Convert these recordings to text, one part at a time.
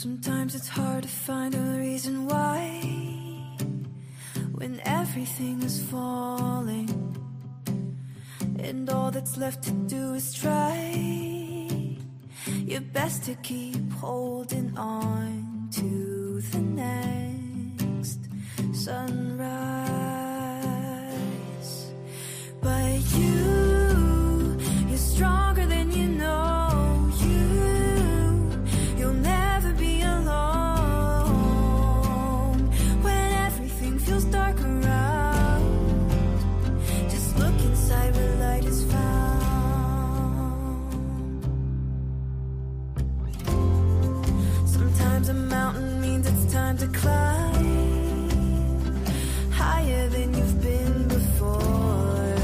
Sometimes it's hard to find a reason why, when everything is falling and all that's left to do is try your best to keep holding on to the next sunrise. But you're stronger than you know. You'll never be alone when everything feels dark around. Just look inside where light is found. Sometimes a mountain means it's time to climb higher than you've been before.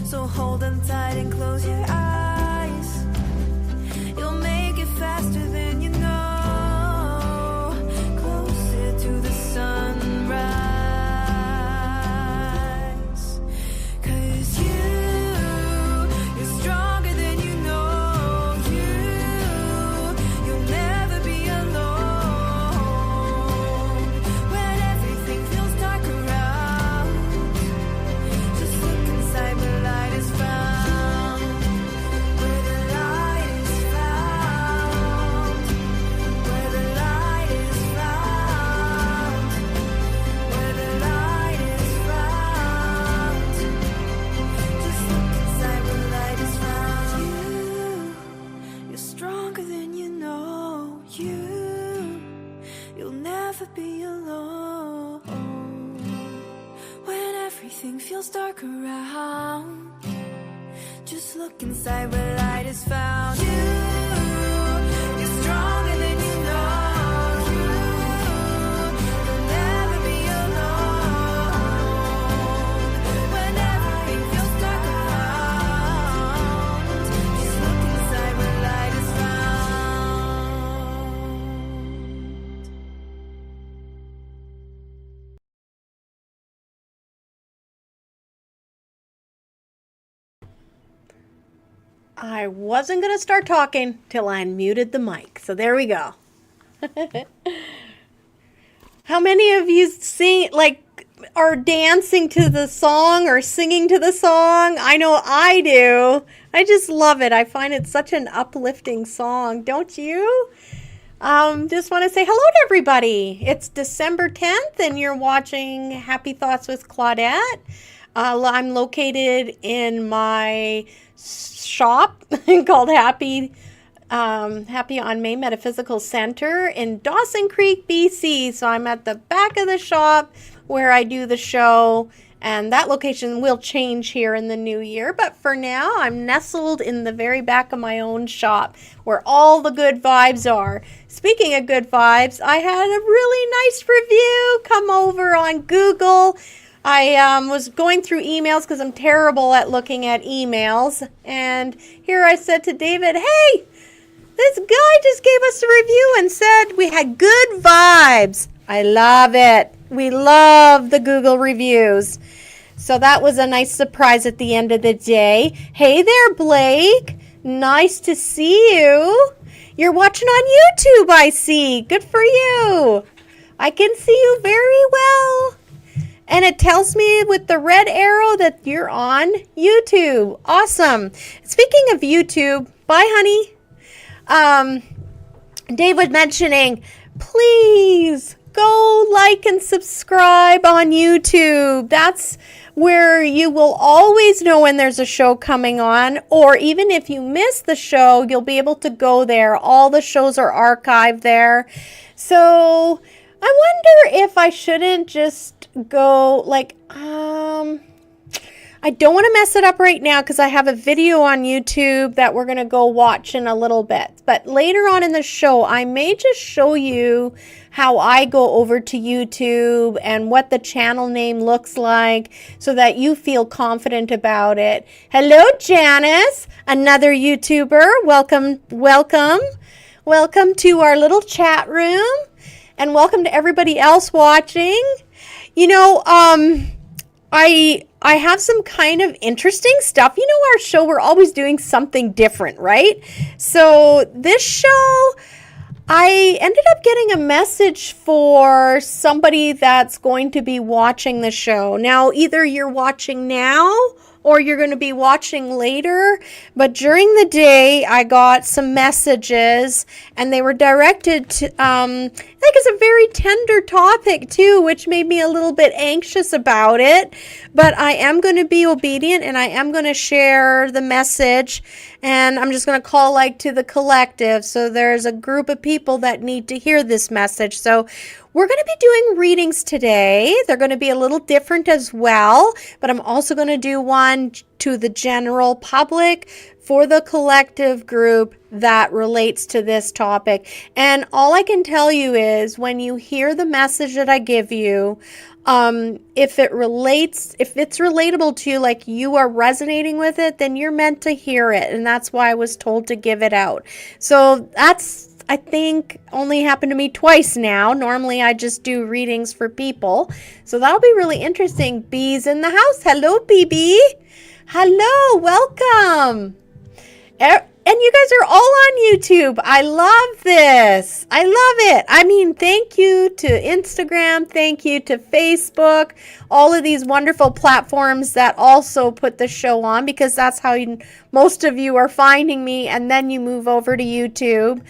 So hold on tight and close your eyes. You'll make it faster than you know. Closer to the sunrise. 'Cause you're stronger than you know. You'll never be alone when everything feels dark around. Just look inside where light is found. Where the light is found. Where the light is found. Where the light is found. Just look inside where light is found. You're stronger than you know. You'll never be alone when everything feels dark around. Just look inside where light is found. You're stronger than you know. You'll never be alone when everything feels dark around. Just look inside where light is found. I wasn't going to start talking till I unmuted the mic. So there we go. How many of you are dancing to the song or singing to the song? I know I do. I just love it. I find it such an uplifting song, don't you? Just want to say hello to everybody. It's December 10th and you're watching Happy Thoughts with Claudette. I'm located in my shop called Happy on Main Metaphysical Center in Dawson Creek, BC. So I'm at the back of the shop where I do the show, and that location will change here in the new year. But for now, I'm nestled in the very back of my own shop where all the good vibes are. Speaking of good vibes, I had a really nice review come over on Google. I was going through emails because I'm terrible at looking at emails. And here I said to David, hey, this guy just gave us a review and said we had good vibes. I love it. We love the Google reviews. So that was a nice surprise at the end of the day. Hey there, Blake. Nice to see you. You're watching on YouTube, I see. Good for you. I can see you very well. And it tells me with the red arrow that you're on YouTube. Awesome. Speaking of YouTube, bye, honey. Dave was mentioning, please go like and subscribe on YouTube. That's where you will always know when there's a show coming on, or even if you miss the show, you'll be able to go there. All the shows are archived there. So I wonder if I shouldn't just go I don't want to mess it up right now because I have a video on YouTube that we're going to go watch in a little bit. But later on in the show, I may just show you how I go over to YouTube and what the channel name looks like so that you feel confident about it. Hello, Janice, another YouTuber. Welcome, welcome. Welcome to our little chat room. And welcome to everybody else watching. You know, I have some kind of interesting stuff. You know, our show, we're always doing something different, right? So this show, I ended up getting a message for somebody that's going to be watching the show. Now, either you're watching now or you're going to be watching later, but during the day, I got some messages, and they were directed to, I think it's a very tender topic too, which made me a little bit anxious about it, but I am going to be obedient, and I am going to share the message, and I'm just going to call to the collective. So there's a group of people that need to hear this message. So we're going to be doing readings today. They're going to be a little different as well, but I'm also going to do one to the general public for the collective group that relates to this topic. And all I can tell you is when you hear the message that I give you, if it's relatable to you, you are resonating with it, then you're meant to hear it. And that's why I was told to give it out. So that's, I think, only happened to me twice now. Normally I just do readings for people. So that'll be really interesting. Bee's in the house. Hello, BB. Hello, welcome. And you guys are all on YouTube. I love this. I love it. I mean, thank you to Instagram. Thank you to Facebook. All of these wonderful platforms that also put the show on, because that's how most of you are finding me, and then you move over to YouTube.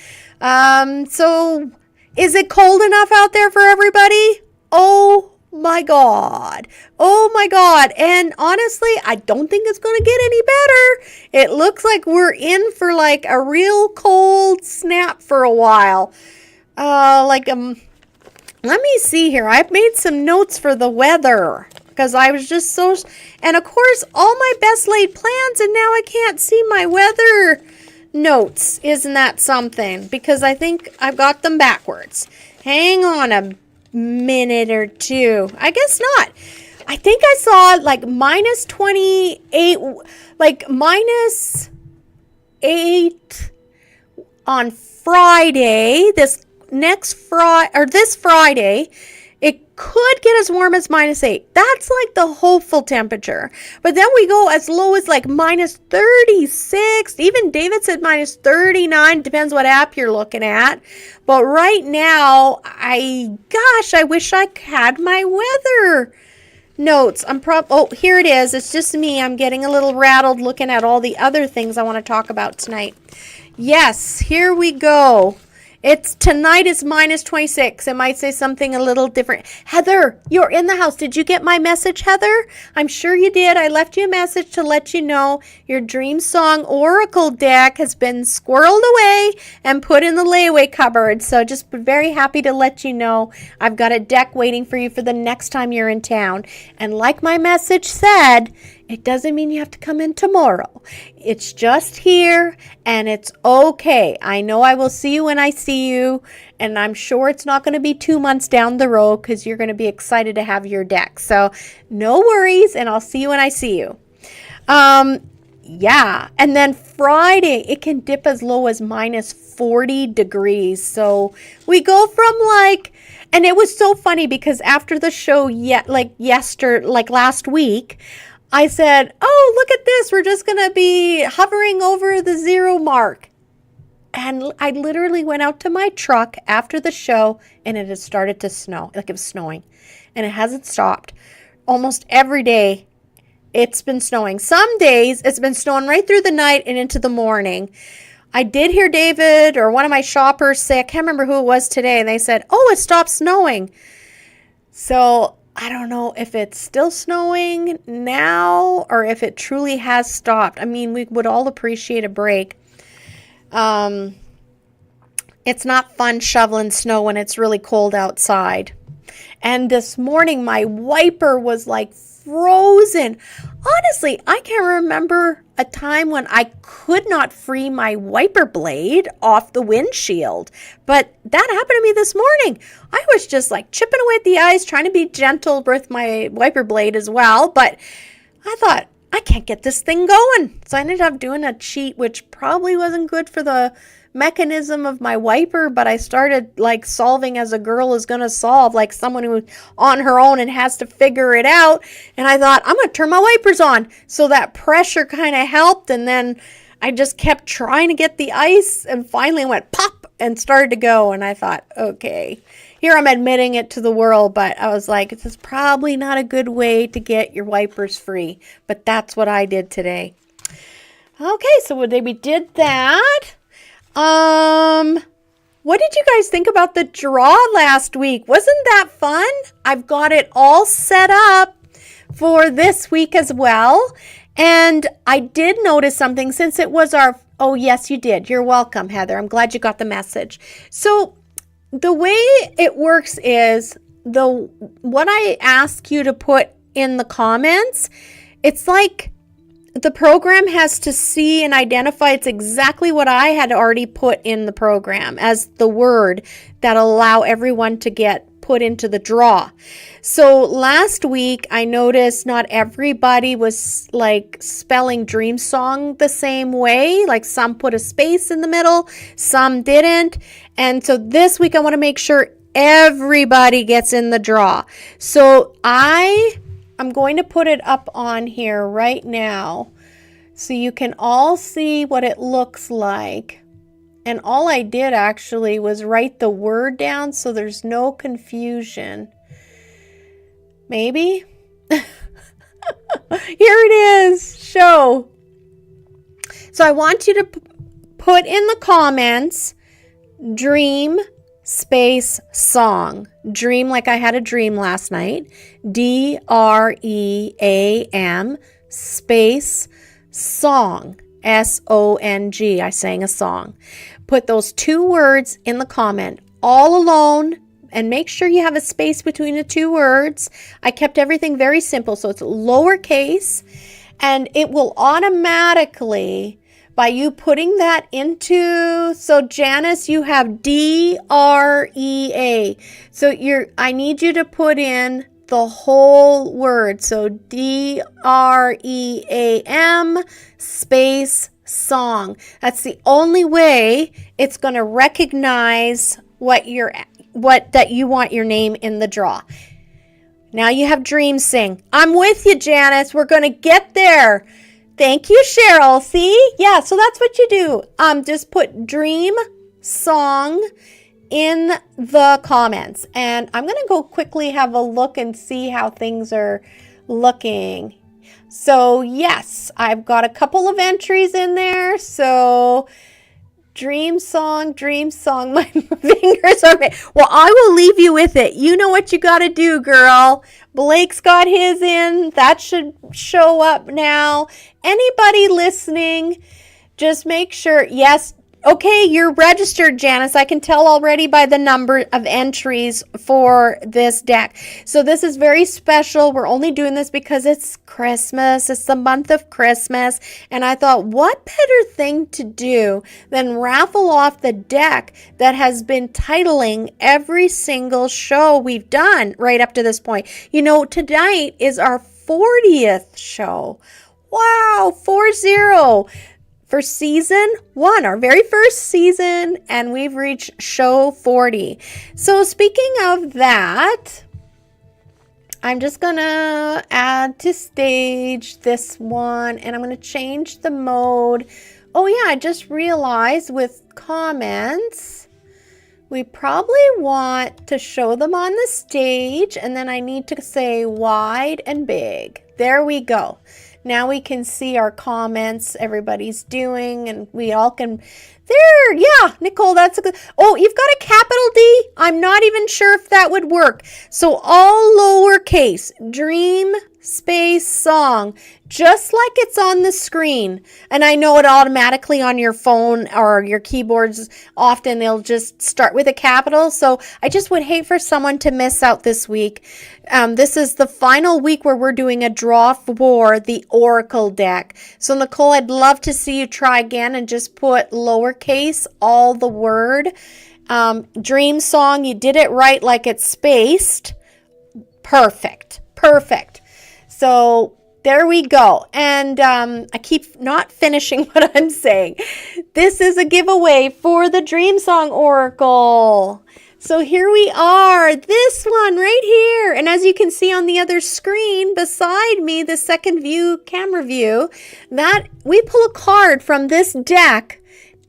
So is it cold enough out there for everybody? Oh my God. Oh my God. And honestly, I don't think it's going to get any better. It looks like we're in for a real cold snap for a while. Let me see here. I've made some notes for the weather because I was just and of course, all my best laid plans, and now I can't see my weather notes. Isn't that something? Because I think I've got them backwards. Hang on a minute or two. I guess not. I think I saw minus 28, minus 8 on Friday. This Friday. It could get as warm as minus 8. That's the hopeful temperature. But then we go as low as minus 36. Even David said minus 39. Depends what app you're looking at. But right now, I wish I had my weather notes. Oh, here it is. It's just me. I'm getting a little rattled looking at all the other things I want to talk about tonight. Yes, here we go. Tonight is minus 26. It might say something a little different. Heather, you're in the house. Did you get my message, Heather? I'm sure you did. I left you a message to let you know your Dream Song Oracle deck has been squirreled away and put in the layaway cupboard. So just very happy to let you know I've got a deck waiting for you for the next time you're in town. And like my message said, it doesn't mean you have to come in tomorrow. It's just here, and it's okay. I know I will see you when I see you, and I'm sure it's not going to be 2 months down the road because you're going to be excited to have your deck. So no worries, and I'll see you when I see you. Yeah, and then Friday, it can dip as low as minus 40 degrees. So we go from and it was so funny because after the show, last week, I said, oh, look at this. We're just going to be hovering over the 0 mark. And I literally went out to my truck after the show, and it had started to snow. It was snowing. And it hasn't stopped. Almost every day, it's been snowing. Some days, it's been snowing right through the night and into the morning. I did hear David or one of my shoppers say, I can't remember who it was today, and they said, oh, it stopped snowing. So I don't know if it's still snowing now or if it truly has stopped. I mean, we would all appreciate a break. It's not fun shoveling snow when it's really cold outside. And this morning, my wiper was frozen. Honestly, I can't remember a time when I could not free my wiper blade off the windshield. But that happened to me this morning. I was just chipping away at the ice, trying to be gentle with my wiper blade as well. But I thought, I can't get this thing going. So I ended up doing a cheat, which probably wasn't good for the mechanism of my wiper, but I started solving as a girl is going to solve, someone who's on her own and has to figure it out. And I thought, I'm going to turn my wipers on. So that pressure kind of helped. And then I just kept trying to get the ice and finally went pop and started to go. And I thought, okay, here I'm admitting it to the world, but I was like, this is probably not a good way to get your wipers free. But that's what I did today. Okay, so we did that. What did you guys think about the draw last week? Wasn't that fun? I've got it all set up for this week as well. And I did notice something since it was our, oh yes, you did. You're welcome, Heather. I'm glad you got the message. So the way it works is what I ask you to put in the comments, it's like the program has to see and identify it's exactly what I had already put in the program as the word that allow everyone to get put into the draw. So last week I noticed not everybody was like spelling Dream Song the same way. Like some put a space in the middle, some didn't. And so this week I want to make sure everybody gets in the draw. So I'm going to put it up on here right now so you can all see what it looks like. And all I did actually was write the word down so there's no confusion. Maybe? Here it is. Show. So I want you to put in the comments, dream space song. Dream like I had a dream last night. DREAM space song. SONG. I sang a song. Put those two words in the comment all alone and make sure you have a space between the two words. I kept everything very simple, so it's lowercase, and it will automatically, by you putting that into, so Janice, you have DREA. So I need you to put in the whole word. So DREAM space song. That's the only way it's going to recognize that you want your name in the draw. Now you have Dream Sing. I'm with you, Janice. We're going to get there. Thank you, Cheryl. See? Yeah, so that's what you do. Just put Dream Song in the comments. And I'm going to go quickly have a look and see how things are looking. So, yes, I've got a couple of entries in there. So, Dream Song, my fingers are made. Well, I will leave you with it. You know what you got to do, girl. Blake's got his in. That should show up now. Anybody listening, just make sure, yes. Okay, you're registered, Janice. I can tell already by the number of entries for this deck. So this is very special. We're only doing this because it's Christmas. It's the month of Christmas. And I thought, what better thing to do than raffle off the deck that has been titling every single show we've done right up to this point. You know, tonight is our 40th show. Wow, 40. For season 1, our very first season, and we've reached show 40. So speaking of that, I'm just going to add to stage this one, and I'm going to change the mode. Oh yeah, I just realized with comments, we probably want to show them on the stage, and then I need to say wide and big. There we go. Now we can see our comments everybody's doing, and we all can, there, yeah, Nicole, that's a good, oh, you've got a capital D? I'm not even sure if that would work. So all lowercase, Dream space Song, just like it's on the screen. And I know it automatically on your phone or your keyboards, often they'll just start with a capital. So I just would hate for someone to miss out this week. This is the final week where we're doing a draw for the Oracle deck. So Nicole, I'd love to see you try again and just put lowercase, all the word. Dream Song, you did it right, like it's spaced. Perfect. So there we go. And I keep not finishing what I'm saying. This is a giveaway for the Dream Song Oracle. So here we are, this one right here. And as you can see on the other screen beside me, the second view, camera view, that we pull a card from this deck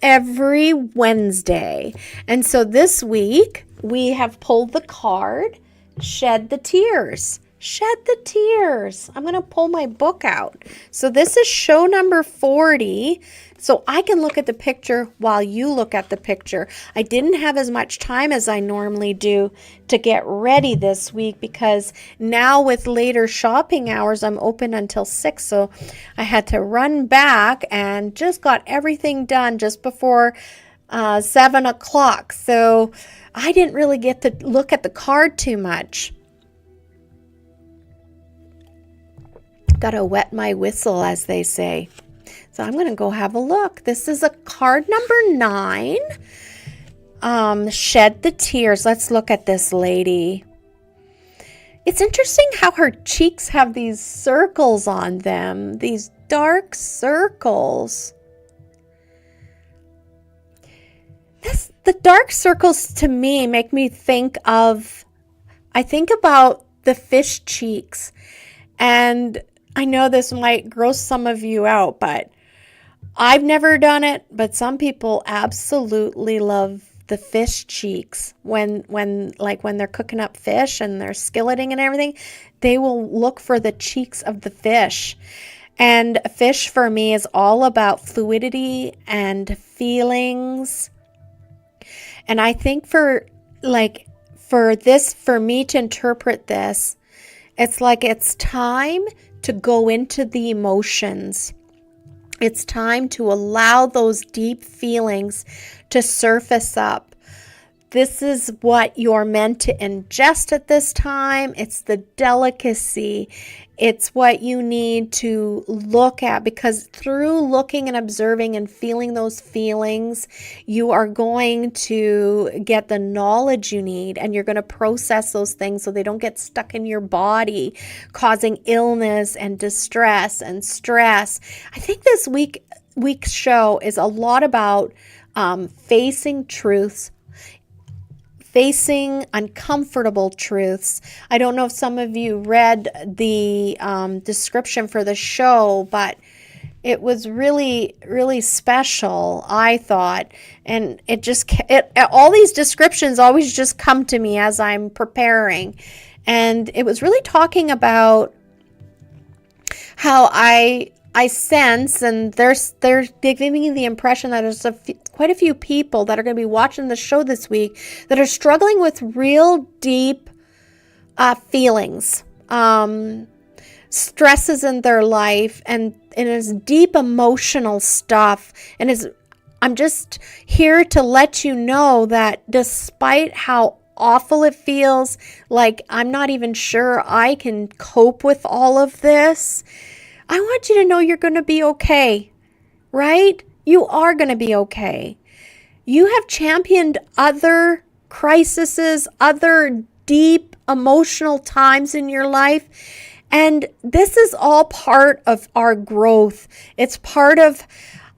every Wednesday. And so this week we have pulled the card, Shed the Tears. Shed the Tears. I'm going to pull my book out. So this is show number 40. So I can look at the picture while you look at the picture. I didn't have as much time as I normally do to get ready this week because now with later shopping hours, I'm open until 6. So I had to run back and just got everything done just before 7 o'clock. So I didn't really get to look at the card too much. Gotta wet my whistle, as they say. So I'm going to go have a look. This is a card number 9. Shed the Tears. Let's look at this lady. It's interesting how her cheeks have these circles on them. These dark circles. The dark circles to me make me think of, I think about the fish cheeks. And I know this might gross some of you out, but I've never done it, but some people absolutely love the fish cheeks when they're cooking up fish and they're skilleting and everything, they will look for the cheeks of the fish. And fish for me is all about fluidity and feelings. And I think for me to interpret this, it's like it's time to go into the emotions. It's time to allow those deep feelings to surface up. This is what you're meant to ingest at this time. It's the delicacy. It's what you need to look at, because through looking and observing and feeling those feelings, you are going to get the knowledge you need, and you're going to process those things so they don't get stuck in your body, causing illness and distress and stress. I think this week's show is a lot about facing truths, facing uncomfortable truths. I don't know if some of you read the description for the show, but it was really, really special, I thought. And all these descriptions always just come to me as I'm preparing. And it was really talking about how I sense, and they're giving me the impression that there's quite a few people that are going to be watching the show this week that are struggling with real deep feelings, stresses in their life, and it's deep emotional stuff. And I'm just here to let you know that despite how awful it feels, like I'm not even sure I can cope with all of this, I want you to know you're going to be okay, right? You are going to be okay. You have championed other crises, other deep emotional times in your life, and this is all part of our growth. It's part of,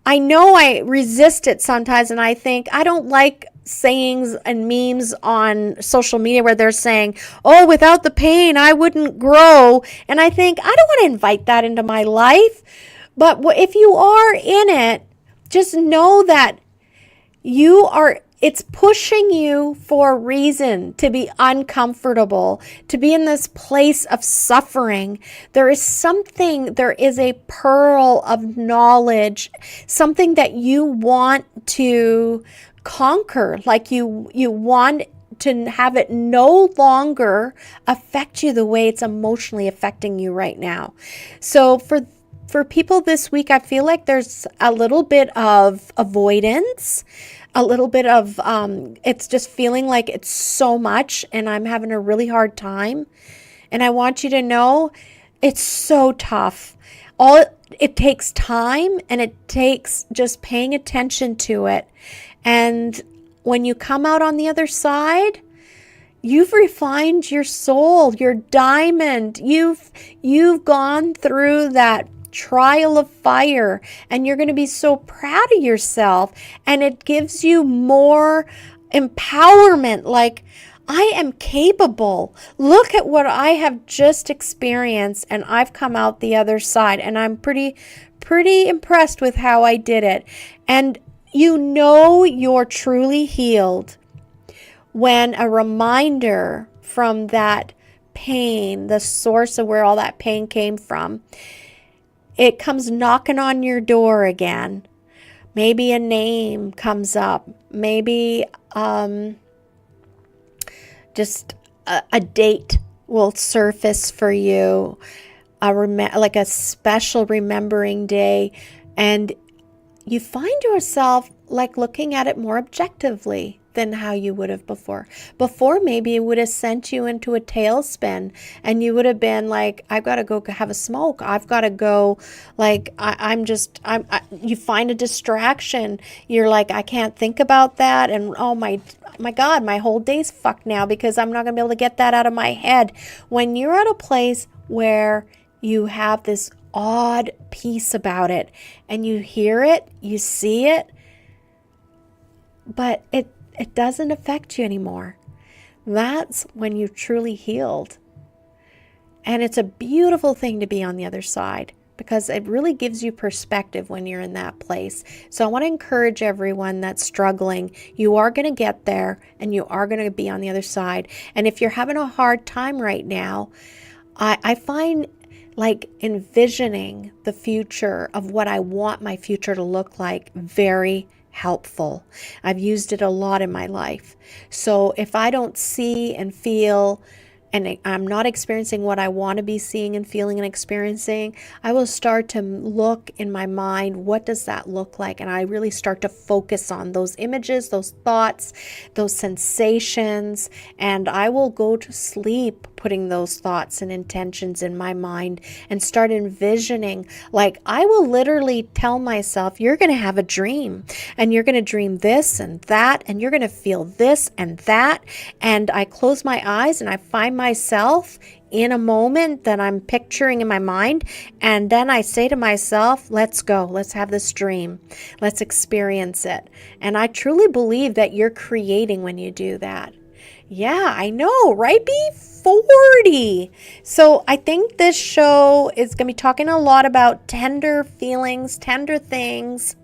I know I resist it sometimes, and I think I don't like sayings and memes on social media where they're saying, oh, without the pain, I wouldn't grow. And I think, I don't want to invite that into my life. But if you are in it, just know that it's pushing you for a reason to be uncomfortable, to be in this place of suffering. There is a pearl of knowledge, something that you want to conquer, like you want to have it no longer affect you the way it's emotionally affecting you right now. So for people this week, I feel like there's a little bit of avoidance, a little bit of it's just feeling like it's so much and I'm having a really hard time. And I want you to know it's so tough. It takes time, and it takes just paying attention to it. And when you come out on the other side, you've refined your soul, your diamond. You've gone through that trial of fire, and you're going to be so proud of yourself, and it gives you more empowerment, like, I am capable. Look at what I have just experienced, and I've come out the other side, and I'm pretty impressed with how I did it. And You know you're truly healed when a reminder from that pain, the source of where all that pain came from, it comes knocking on your door again. Maybe a name comes up. Maybe just a date will surface for you, like a special remembering day, and you find yourself like looking at it more objectively than how you would have before. Before, maybe it would have sent you into a tailspin and you would have been like, I've got to go have a smoke. I've got to go, like, you find a distraction. You're like, I can't think about that. And oh my God, my whole day's fucked now because I'm not going to be able to get that out of my head. When you're at a place where you have this odd peace about it and you hear it, you see it, but it doesn't affect you anymore. That's when you're truly healed. And it's a beautiful thing to be on the other side because it really gives you perspective when you're in that place. So I want to encourage everyone that's struggling. You are going to get there and you are going to be on the other side. And if you're having a hard time right now, I find like envisioning the future of what I want my future to look like very helpful. I've used it a lot in my life. So if I don't see and feel and I'm not experiencing what I want to be seeing and feeling and experiencing, I will start to look in my mind, what does that look like? And I really start to focus on those images, those thoughts, those sensations, and I will go to sleep putting those thoughts and intentions in my mind and start envisioning. Like I will literally tell myself, you're going to have a dream and you're going to dream this and that and you're going to feel this and that. And I close my eyes and I find myself in a moment that I'm picturing in my mind. And then I say to myself, let's go, let's have this dream. Let's experience it. And I truly believe that you're creating when you do that. Yeah, I know, right? Be 40. So I think this show is going to be talking a lot about tender feelings, tender things.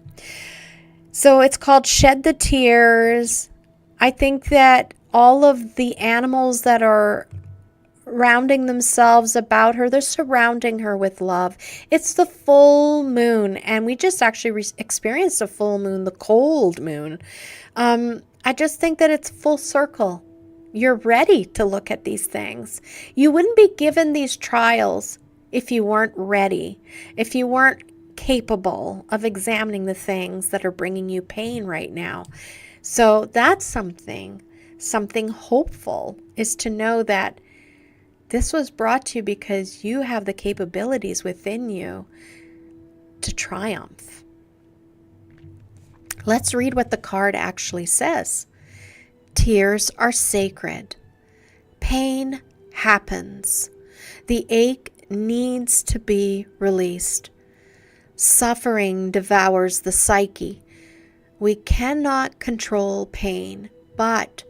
So it's called Shed the Tears. I think that all of the animals that are rounding themselves about her, they're surrounding her with love. It's the full moon, and we just actually experienced a full moon, the cold moon. I just think that it's full circle. You're ready to look at these things. You wouldn't be given these trials if you weren't ready, if you weren't capable of examining the things that are bringing you pain right now. So that's something hopeful, is to know that this was brought to you because you have the capabilities within you to triumph. Let's read what the card actually says. Tears are sacred. Pain happens. The ache needs to be released. Suffering devours the psyche. We cannot control pain, but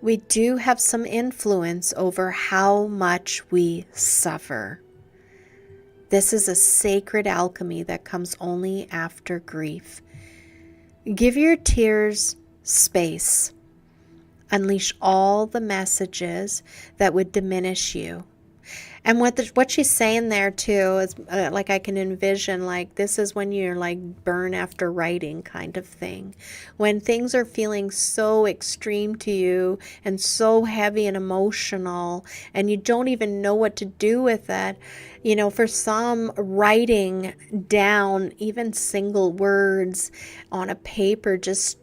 we do have some influence over how much we suffer. This is a sacred alchemy that comes only after grief. Give your tears space. Unleash all the messages that would diminish you. And what she's saying there too is like I can envision, like this is when you're like burn after writing kind of thing. When things are feeling so extreme to you and so heavy and emotional and you don't even know what to do with it. You know, for some, writing down even single words on a paper, just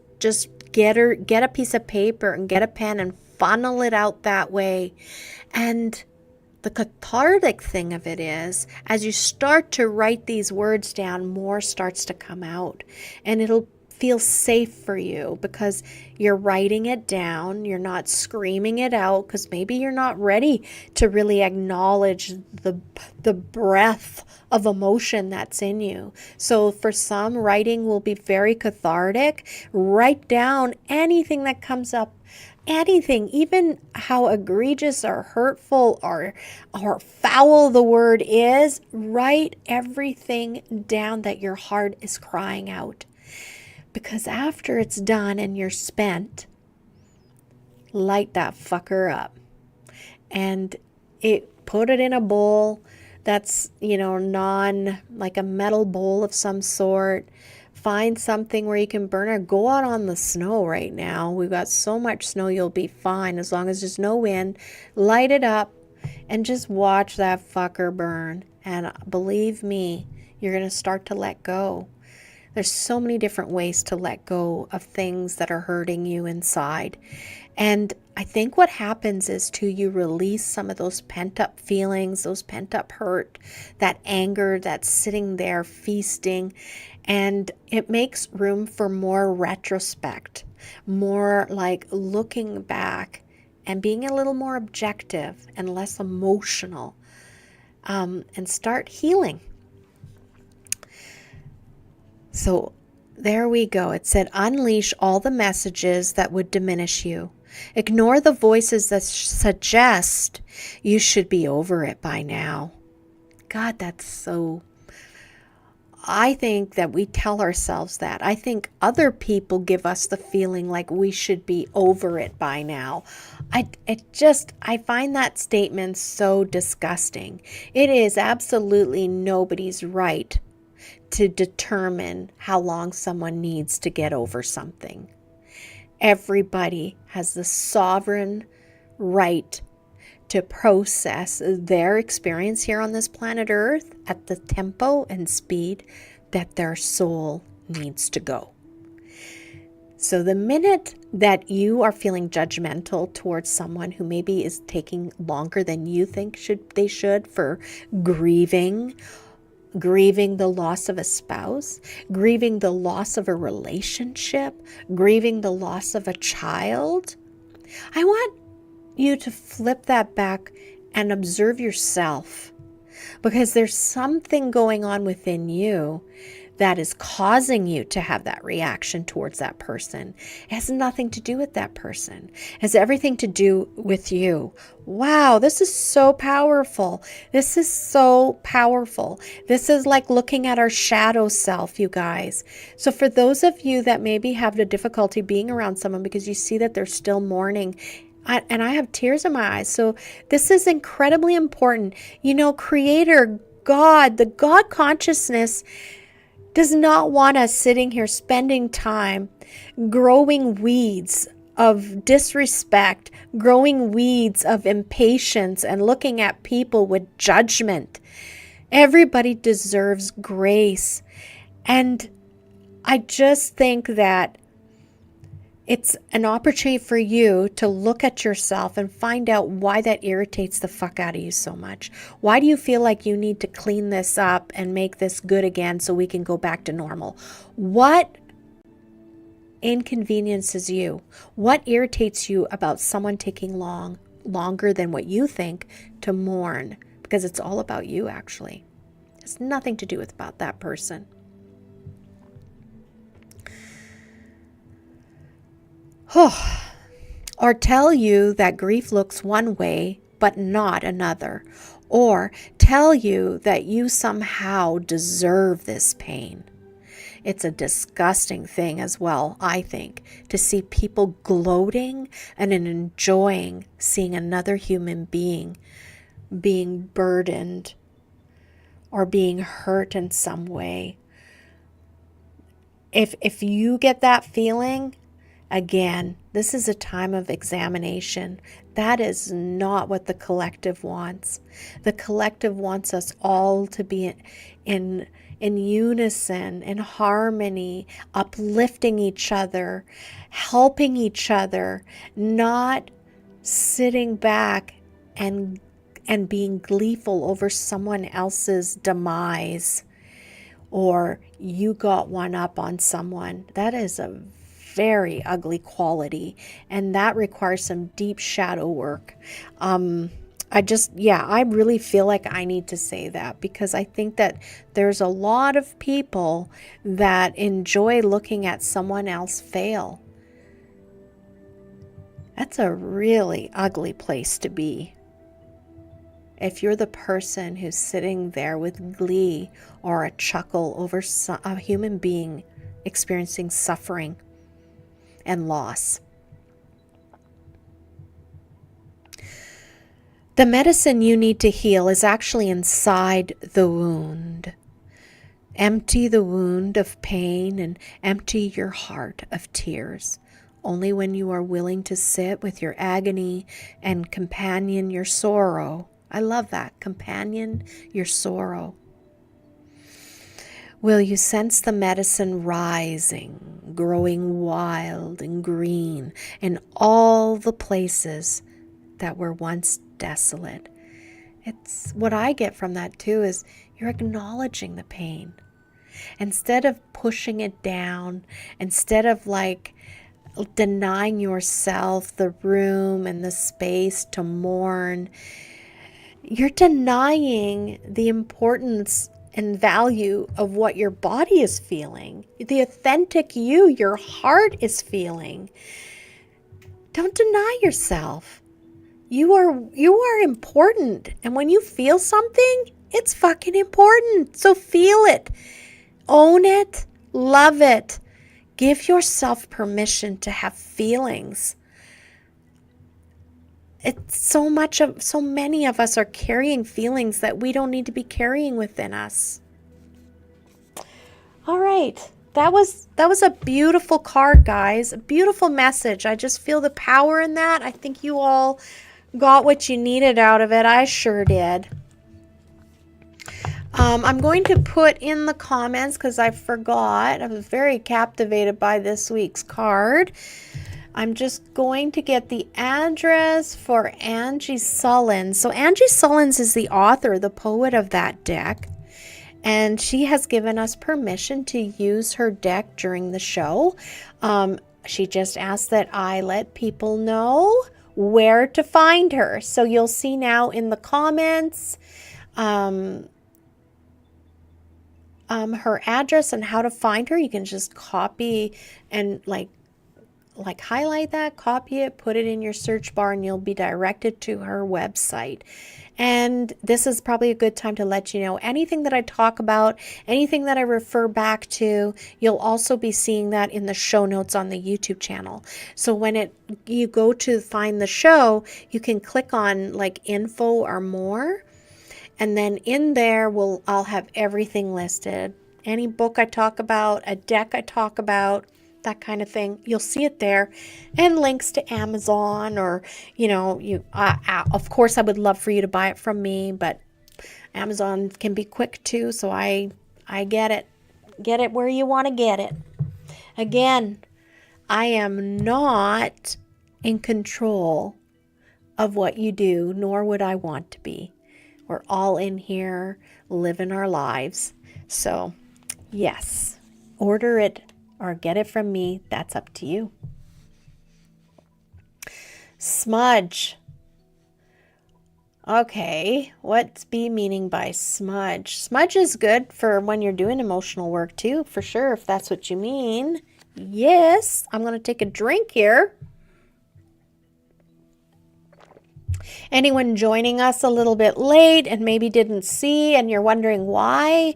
get a piece of paper and get a pen and funnel it out that way. And the cathartic thing of it is, as you start to write these words down, more starts to come out. And it'll feel safe for you because you're writing it down. You're not screaming it out because maybe you're not ready to really acknowledge the breadth of emotion that's in you. So for some, writing will be very cathartic. Write down anything that comes up. Anything, even how egregious or hurtful or foul the word is, write everything down that your heart is crying out. Because after it's done and you're spent, light that fucker up. And put it in a bowl that's, like a metal bowl of some sort. Find something where you can burn it. Go out on the snow right now. We've got so much snow, you'll be fine as long as there's no wind. Light it up and just watch that fucker burn. And believe me, you're going to start to let go. There's so many different ways to let go of things that are hurting you inside. And I think what happens is you release some of those pent-up feelings, those pent-up hurt, that anger that's sitting there feasting, and it makes room for more retrospect, more like looking back and being a little more objective and less emotional, and start healing. So there we go. It said, unleash all the messages that would diminish you. Ignore the voices that suggest you should be over it by now. God, that's so... I think that we tell ourselves that. I think other people give us the feeling like we should be over it by now. I find that statement so disgusting. It is absolutely nobody's right to determine how long someone needs to get over something. Everybody has the sovereign right to process their experience here on this planet Earth at the tempo and speed that their soul needs to go. So the minute that you are feeling judgmental towards someone who maybe is taking longer than you think they should for grieving the loss of a spouse, grieving the loss of a relationship, grieving the loss of a child, I want you to flip that back and observe yourself, because there's something going on within you that is causing you to have that reaction towards that person. It has nothing to do with that person. It has everything to do with you. Wow, this is so powerful. This is so powerful. This is like looking at our shadow self, you guys. So for those of you that maybe have the difficulty being around someone because you see that they're still mourning, and I have tears in my eyes. So this is incredibly important. Creator, God, the God consciousness does not want us sitting here spending time growing weeds of disrespect, growing weeds of impatience, and looking at people with judgment. Everybody deserves grace. And I just think that it's an opportunity for you to look at yourself and find out why that irritates the fuck out of you so much. Why do you feel like you need to clean this up and make this good again so we can go back to normal? What inconveniences you? What irritates you about someone taking longer than what you think to mourn? Because it's all about you, actually. It's nothing to do with about that person. Or tell you that grief looks one way but not another, or tell you that you somehow deserve this pain. It's a disgusting thing as well, I think, to see people gloating and enjoying seeing another human being being burdened or being hurt in some way. If you get that feeling, again, this is a time of examination. That is not what the collective wants. The collective wants us all to be in unison, in harmony, uplifting each other, helping each other, not sitting back and being gleeful over someone else's demise, or you got one up on someone. That is a very ugly quality, and that requires some deep shadow work. I really feel like I need to say that, because I think that there's a lot of people that enjoy looking at someone else fail. That's a really ugly place to be. If you're the person who's sitting there with glee or a chuckle over a human being experiencing suffering and loss. The medicine you need to heal is actually inside the wound. Empty the wound of pain and empty your heart of tears. Only when you are willing to sit with your agony and companion your sorrow. I love that. Companion your sorrow. Will you sense the medicine rising, growing wild and green in all the places that were once desolate? It's what I get from that too, is you're acknowledging the pain. Instead of pushing it down, instead of like denying yourself the room and the space to mourn, you're denying the importance and value of what your body is feeling, the authentic you, your heart is feeling. Don't deny yourself. You are important. And when you feel something, it's fucking important. So feel it. Own it. Love it. Give yourself permission to have feelings. It's so many of us are carrying feelings that we don't need to be carrying within us. All right. That was a beautiful card, guys. A beautiful message. I just feel the power in that. I think you all got what you needed out of it. I sure did. I'm going to put in the comments, because I forgot. I was very captivated by this week's card. I'm just going to get the address for ANGI SULLINS. So ANGI SULLINS is the author, the poet of that deck. And she has given us permission to use her deck during the show. She just asked that I let people know where to find her. So you'll see now in the comments her address and how to find her. You can just copy and like highlight that, copy it, put it in your search bar, and you'll be directed to her website. And this is probably a good time to let you know anything that I talk about, anything that I refer back to, you'll also be seeing that in the show notes on the YouTube channel. So when you go to find the show, you can click on like info or more, and then in there I'll have everything listed. Any book I talk about, a deck I talk about, that kind of thing, you'll see it there, and links to Amazon, or of course I would love for you to buy it from me, but Amazon can be quick too, so I get it where you want to get it. Again, I am not in control of what you do, nor would I want to be. We're all in here living our lives. So yes, order it or get it from me. That's up to you. Smudge. Okay, what's B meaning by smudge? Smudge is good for when you're doing emotional work too, for sure, if that's what you mean. Yes, I'm going to take a drink here. Anyone joining us a little bit late and maybe didn't see and you're wondering why?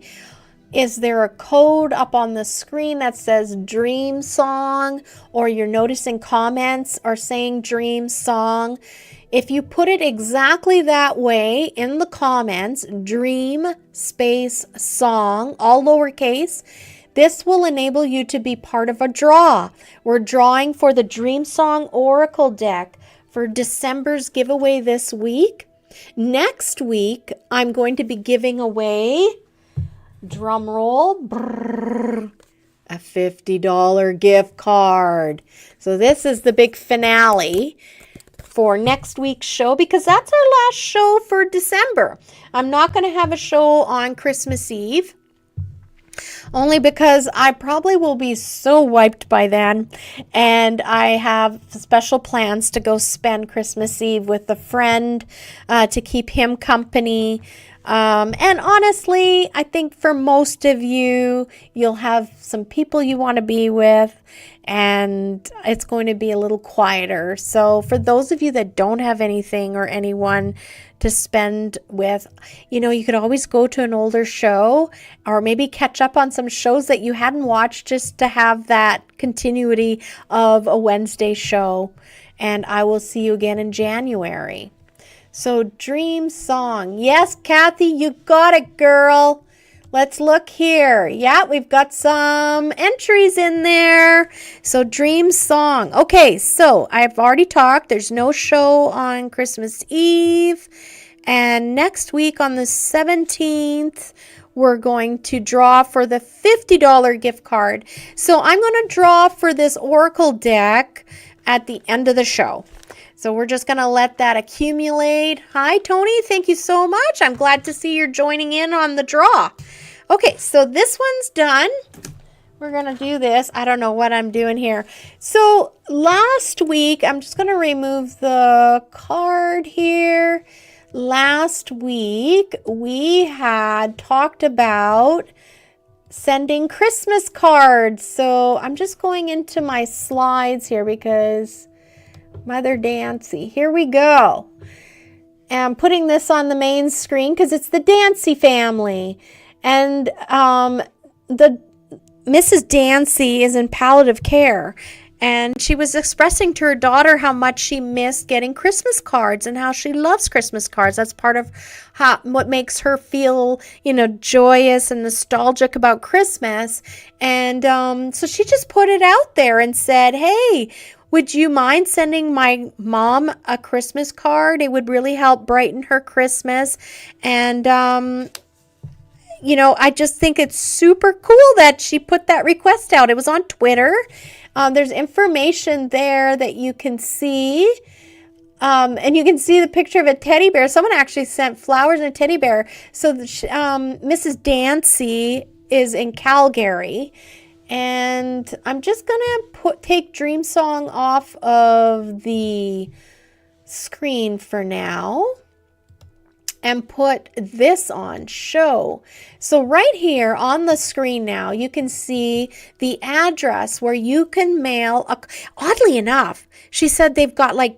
Is there a code up on the screen that says dream song, or you're noticing comments are saying dream song? If you put it exactly that way in the comments, dream space song, all lowercase, this will enable you to be part of a draw. We're drawing for the Dream Song Oracle deck for December's giveaway this week. Next week, I'm going to be giving away, drum roll, a $50 gift card. So this is the big finale for next week's show, because that's our last show for December. I'm not going to have a show on Christmas Eve, only because I probably will be so wiped by then, and I have special plans to go spend Christmas Eve with a friend to keep him company. And honestly, I think for most of you, you'll have some people you want to be with, and it's going to be a little quieter. So for those of you that don't have anything or anyone to spend with, you could always go to an older show or maybe catch up on some shows that you hadn't watched, just to have that continuity of a Wednesday show. And I will see you again in January. So dream song. Yes, Kathy, you got it, girl. Let's look here. Yeah, we've got some entries in there. So dream song. Okay, so I've already talked. There's no show on Christmas Eve. And next week on the 17th, we're going to draw for the $50 gift card. So I'm going to draw for this Oracle deck at the end of the show. So we're just going to let that accumulate. Hi, Tony. Thank you so much. I'm glad to see you're joining in on the draw. Okay, so this one's done. We're going to do this. I don't know what I'm doing here. So last week, I'm just going to remove the card here. Last week, we had talked about sending Christmas cards. So I'm just going into my slides here because Mother Dancey. Here we go. I'm putting this on the main screen because it's the Dancey family. And the Mrs. Dancey is in palliative care. And she was expressing to her daughter how much she missed getting Christmas cards and how she loves Christmas cards. That's part of what makes her feel, joyous and nostalgic about Christmas. And so she just put it out there and said, hey, would you mind sending my mom a Christmas card? It would really help brighten her Christmas. And, I just think it's super cool that she put that request out. It was on Twitter. There's information there that you can see. And you can see the picture of a teddy bear. Someone actually sent flowers and a teddy bear. So Mrs. Dancey is in Calgary. And I'm just going to take Dream Song off of the screen for now and put this on show. So right here on the screen now, you can see the address where you can mail. Oddly enough, she said they've got as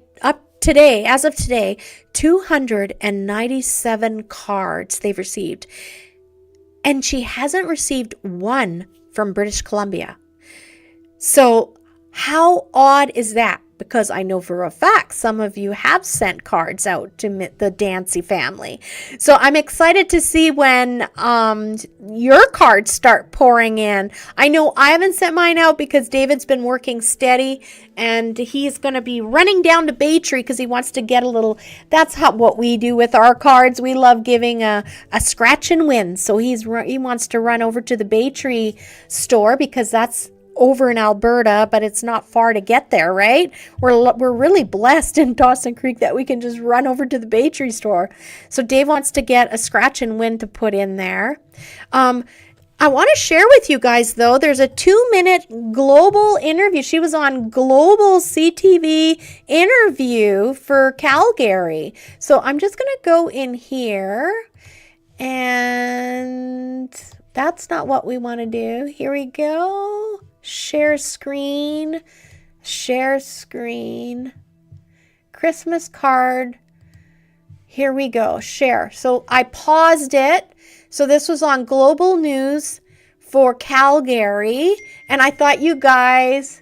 of today, 297 cards they've received. And she hasn't received one from British Columbia. So how odd is that? Because I know for a fact some of you have sent cards out to the Dancey family. So I'm excited to see when your cards start pouring in. I know I haven't sent mine out because David's been working steady and he's going to be running down to Baytree because he wants to get a little. That's what we do with our cards. We love giving a scratch and win. So he wants to run over to the Baytree store because that's over in Alberta, but it's not far to get there, right? We're really blessed in Dawson Creek that we can just run over to the Baytree store. So Dave wants to get a scratch and win to put in there. I want to share with you guys, though, there's a 2-minute global interview. She was on Global CTV interview for Calgary. So I'm just going to go in here, and that's not what we want to do. Here we go. Share screen, Christmas card. Here we go, share. So I paused it. So this was on Global News for Calgary. And I thought you guys,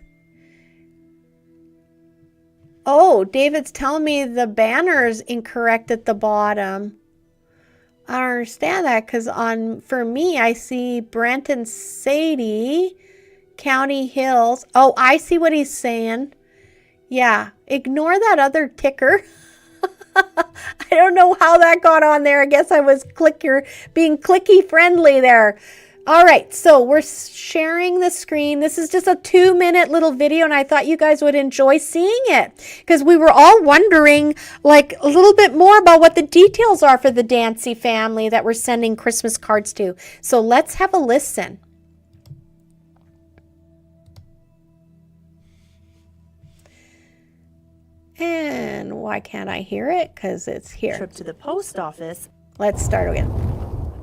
David's telling me the banner's incorrect at the bottom. I don't understand that because for me, I see Brent and Sadie, County Hills. Oh, I see what he's saying. Yeah, ignore that other ticker. I don't know how that got on there. I guess I was being clicky friendly there. All right, so we're sharing the screen. This is just a 2-minute little video, and I thought you guys would enjoy seeing it because we were all wondering a little bit more about what the details are for the Dancey family that we're sending Christmas cards to. So let's have a listen. And why can't I hear it? Because it's here. Trip to the post office Let's start again.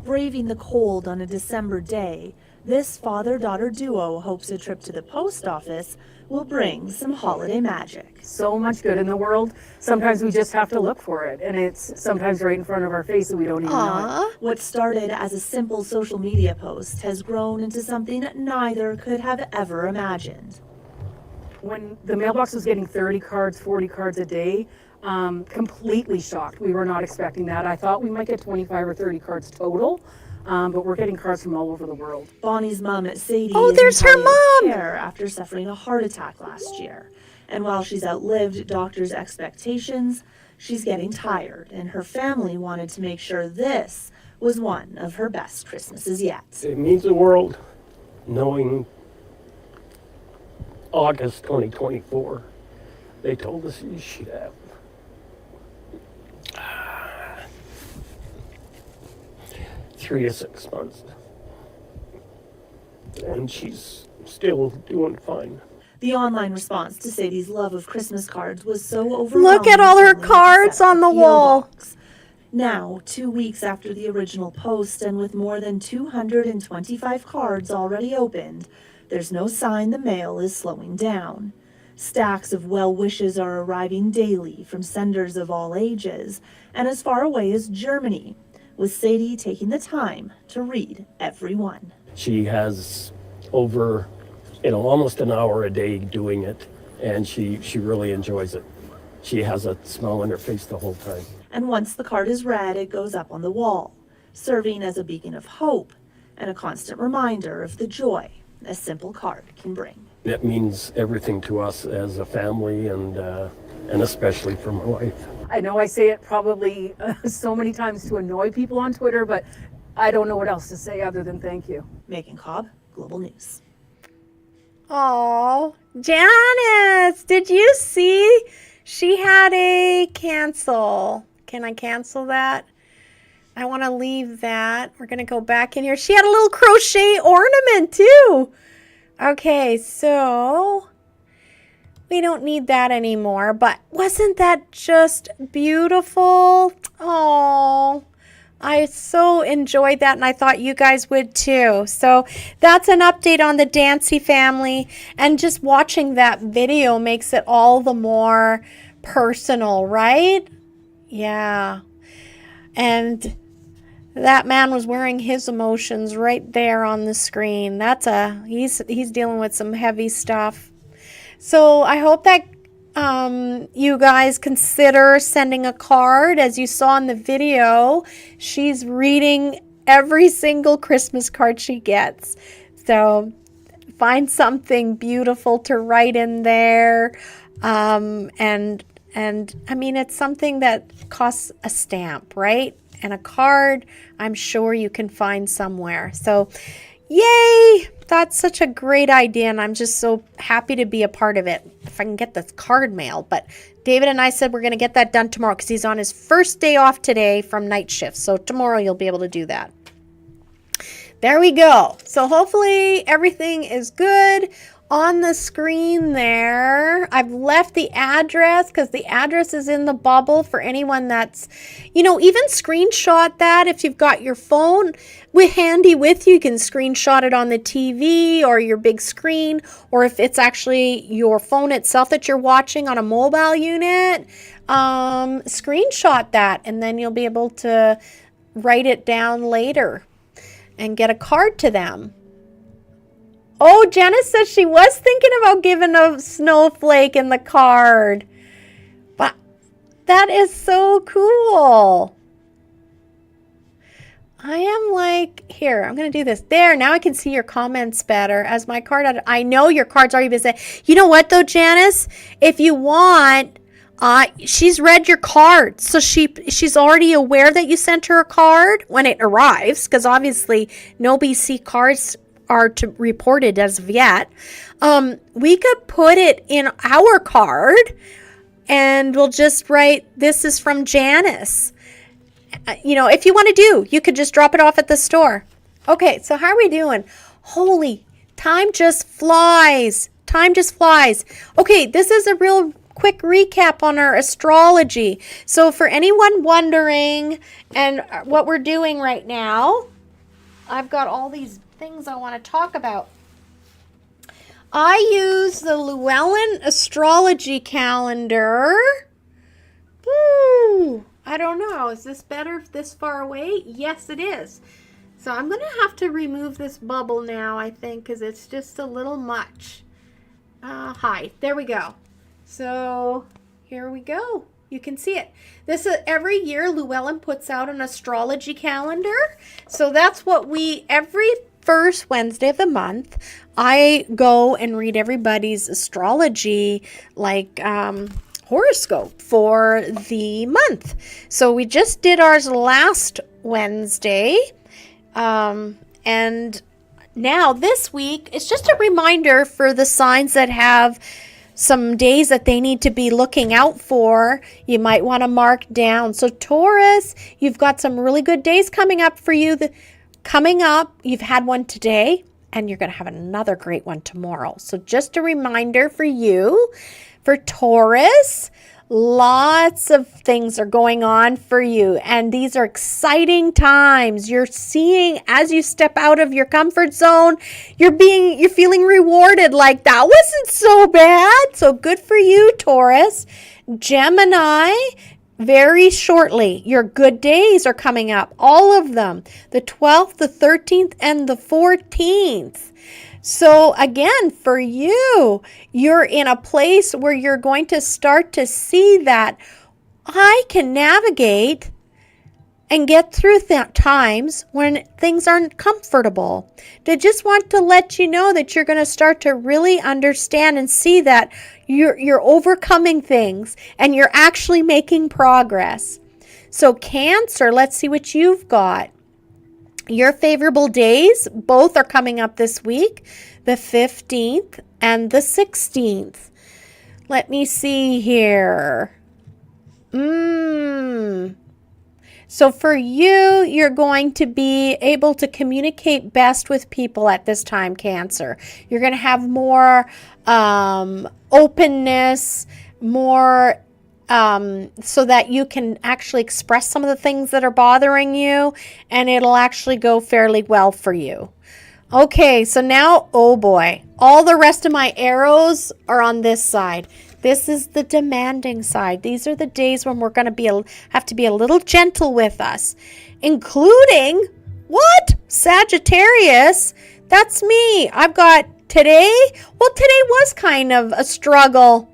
Braving the cold on a December day, this father-daughter duo hopes a trip to the post office will bring some holiday magic. So much good in the world. Sometimes we just have to look for it, and it's sometimes right in front of our face and we don't even know it. What started as a simple social media post has grown into something neither could have ever imagined. When the mailbox was getting 30 cards, 40 cards a day, completely shocked. We were not expecting that. I thought we might get 25 or 30 cards total, but we're getting cards from all over the world. Bonnie's mom, Sadie, Oh, is there's in her palliative mom! care after suffering a heart attack last year. And while she's outlived doctors' expectations, she's getting tired, and her family wanted to make sure this was one of her best Christmases yet. It means the world knowing August 2024, they told us she'd have 3 to 6 months. And she's still doing fine. The online response to Sadie's love of Christmas cards was so overwhelming. Look at all her family cards set up on the a PO wall. box. Now, 2 weeks after the original post and with more than 225 cards already opened, there's no sign the mail is slowing down. Stacks of well wishes are arriving daily from senders of all ages and as far away as Germany, with Sadie taking the time to read every one. She has over, almost an hour a day doing it, and she really enjoys it. She has a smile on her face the whole time. And once the card is read, it goes up on the wall, serving as a beacon of hope and a constant reminder of the joy a simple card can bring. It means everything to us as a family, and especially for my wife. I know I say it probably so many times to annoy people on Twitter, but I don't know what else to say other than thank you. Megan Cobb, Global News. Oh, Janice, did you see? She had a cancel. Can I cancel that? I want to leave that. We're going to go back in here. She had a little crochet ornament too. Okay, so we don't need that anymore, but wasn't that just beautiful? Oh, I so enjoyed that, and I thought you guys would too. So that's an update on the Dancey family, and just watching that video makes it all the more personal, right? Yeah. And that man was wearing his emotions right there on the screen. He's dealing with some heavy stuff. So I hope that you guys consider sending a card. As you saw in the video, she's reading every single Christmas card she gets. So find something beautiful to write in there. And I mean, it's something that costs a stamp, right? And a card, I'm sure you can find somewhere. So, yay! That's such a great idea, and I'm just so happy to be a part of it. If I can get this card mail. But David and I said we're going to get that done tomorrow because he's on his first day off today from night shift. So tomorrow you'll be able to do that. There we go. So hopefully everything is good. On the screen there, I've left the address because the address is in the bubble for anyone that's, even screenshot that. If you've got your phone handy with you, you can screenshot it on the TV or your big screen, or if it's actually your phone itself that you're watching on a mobile unit, screenshot that, and then you'll be able to write it down later and get a card to them. Oh, Janice says she was thinking about giving a snowflake in the card. But that is so cool. I am like, here, I'm going to do this. There, now I can see your comments better as my card. I know your card's already been sent. You know what, though, Janice? If you want, she's read your card. So she's already aware that you sent her a card when it arrives, because obviously no BC cards are reported as of yet. We could put it in our card and we'll just write, this is from Janice. If you want to you could just drop it off at the store. Okay, so how are we doing? Holy, time just flies. Time just flies. Okay, this is a real quick recap on our astrology. So for anyone wondering and what we're doing right now, I've got all these things I want to talk about. I use the Llewellyn astrology calendar. Woo! I don't know. Is this better this far away? Yes, it is. So I'm going to have to remove this bubble now, I think, because it's just a little much. Hi. There we go. So here we go. You can see it. This is every year Llewellyn puts out an astrology calendar. So that's what every first Wednesday of the month, I go and read everybody's astrology, like horoscope for the month. So we just did ours last Wednesday. And now this week, it's just a reminder for the signs that have some days that they need to be looking out for. You might want to mark down. So Taurus, you've got some really good days coming up for you. Coming up, you've had one today, and you're going to have another great one tomorrow. So just a reminder for you, for Taurus, lots of things are going on for you, and these are exciting times. You're seeing, as you step out of your comfort zone, you're feeling rewarded, like that wasn't so bad. So good for you, Taurus. Gemini, very shortly, your good days are coming up, all of them, the 12th, the 13th, and the 14th. So again, for you, you're in a place where you're going to start to see that I can navigate and get through times when things aren't comfortable. They just want to let you know that you're going to start to really understand and see that you're overcoming things and you're actually making progress. So Cancer, let's see what you've got. Your favorable days, both are coming up this week, the 15th and the 16th. Let me see here. So for you, you're going to be able to communicate best with people at this time, Cancer. You're going to have more openness, more so that you can actually express some of the things that are bothering you, and it'll actually go fairly well for you. Okay, so now, oh boy, all the rest of my arrows are on this side. This is the demanding side. These are the days when we're going to have to be a little gentle with us, including, what? Sagittarius? That's me. I've got today. Well, today was kind of a struggle.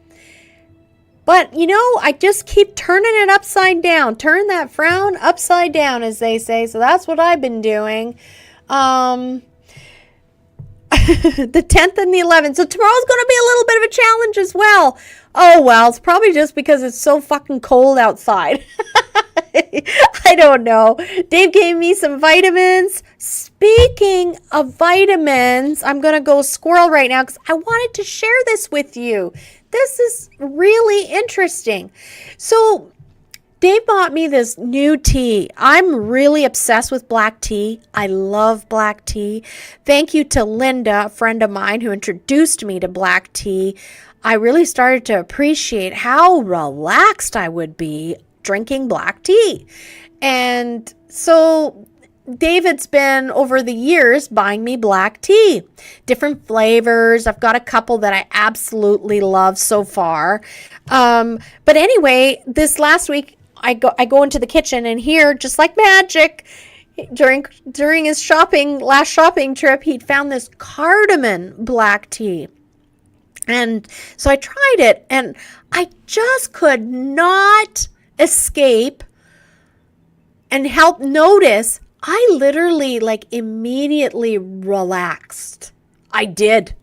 But, I just keep turning it upside down. Turn that frown upside down, as they say. So that's what I've been doing. The 10th and the 11th. So tomorrow's going to be a little bit of a challenge as well. Oh, well, it's probably just because it's so fucking cold outside. I don't know. Dave gave me some vitamins. Speaking of vitamins, I'm going to go squirrel right now because I wanted to share this with you. This is really interesting. So Dave bought me this new tea. I'm really obsessed with black tea. I love black tea. Thank you to Linda, a friend of mine who introduced me to black tea. I really started to appreciate how relaxed I would be drinking black tea. And so David's been, over the years, buying me black tea, different flavors. I've got a couple that I absolutely love so far. But anyway, this last week, I go into the kitchen, and here, just like magic, during his last shopping trip, he'd found this cardamom black tea. And so I tried it, and I just could not escape and help notice I literally immediately relaxed. I did.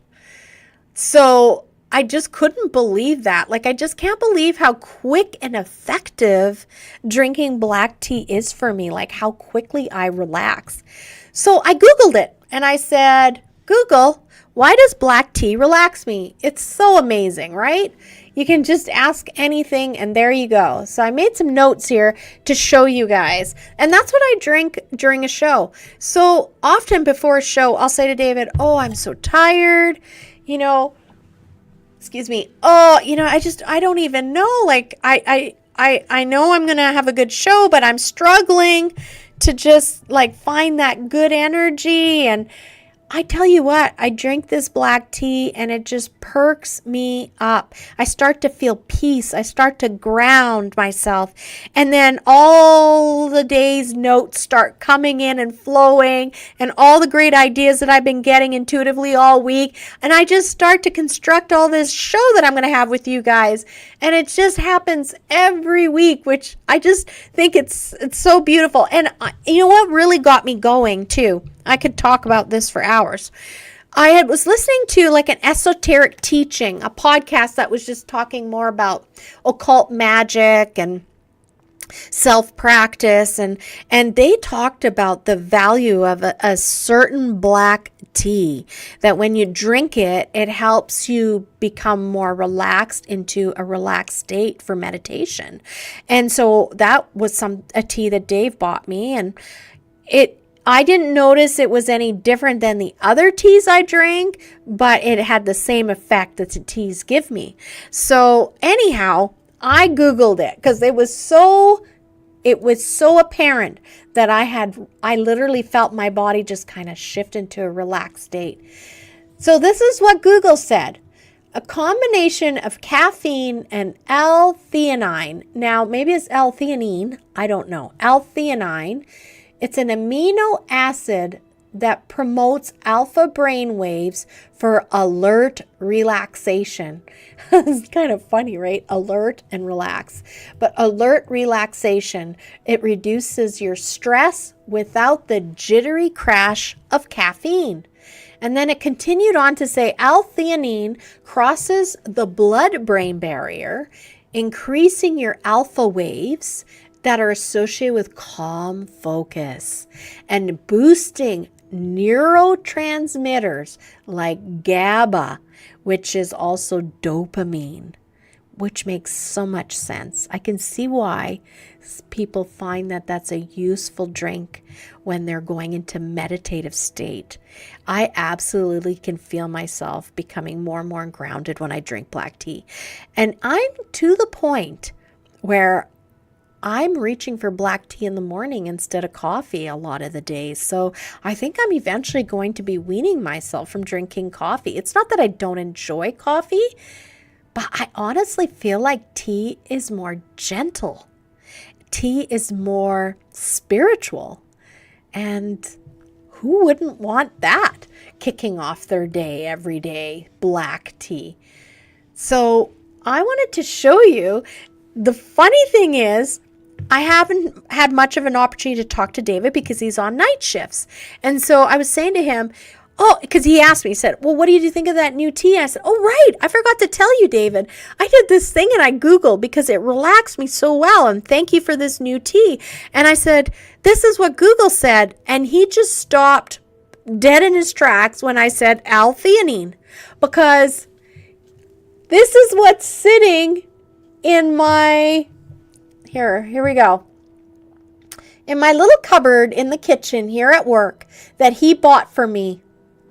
So I just couldn't believe that. I just can't believe how quick and effective drinking black tea is for me, how quickly I relax. So I Googled it and I said, Google, why does black tea relax me? It's so amazing, right? You can just ask anything, and there you go. So I made some notes here to show you guys. And that's what I drink during a show. So often before a show, I'll say to David, oh, I'm so tired. excuse me. Oh, I don't even know. Like, I know I'm going to have a good show, but I'm struggling to just like find that good energy. And I tell you what, I drink this black tea and it just perks me up. I start to feel peace. I start to ground myself. And then all the day's notes start coming in and flowing, and all the great ideas that I've been getting intuitively all week. And I just start to construct all this show that I'm going to have with you guys. And it just happens every week, which I just think it's so beautiful. And you know what really got me going too? I could talk about this for hours. I was listening to like an esoteric teaching, a podcast that was just talking more about occult magic and self-practice, and they talked about the value of a certain black tea, that when you drink it, it helps you become more relaxed into a relaxed state for meditation. And so that was a tea that Dave bought me, and I didn't notice it was any different than the other teas I drank, but it had the same effect that the teas give me. So anyhow, I Googled it because it was so apparent that I literally felt my body just kind of shift into a relaxed state. So this is what Google said. A combination of caffeine and L-theanine. Now, maybe it's L-theanine. I don't know. L-theanine. It's an amino acid that promotes alpha brain waves for alert relaxation. It's kind of funny, right? Alert and relax. But alert relaxation, it reduces your stress without the jittery crash of caffeine. And then it continued on to say L-theanine crosses the blood-brain barrier, increasing your alpha waves that are associated with calm focus and boosting neurotransmitters like GABA, which is also dopamine, which makes so much sense. I can see why people find that that's a useful drink when they're going into meditative state. I absolutely can feel myself becoming more and more grounded when I drink black tea. And I'm to the point where I'm reaching for black tea in the morning instead of coffee a lot of the days. So I think I'm eventually going to be weaning myself from drinking coffee. It's not that I don't enjoy coffee, but I honestly feel like tea is more gentle. Tea is more spiritual. And who wouldn't want that? Kicking off their day every day, black tea. So I wanted to show you, the funny thing is, I haven't had much of an opportunity to talk to David because he's on night shifts. And so I was saying to him, because he asked me, he said, well, what do you think of that new tea? I said, oh, right. I forgot to tell you, David. I did this thing and I Googled because it relaxed me so well. And thank you for this new tea. And I said, this is what Google said. And he just stopped dead in his tracks when I said L-theanine, because this is what's sitting in my... Here we go. In my little cupboard in the kitchen here at work that he bought for me.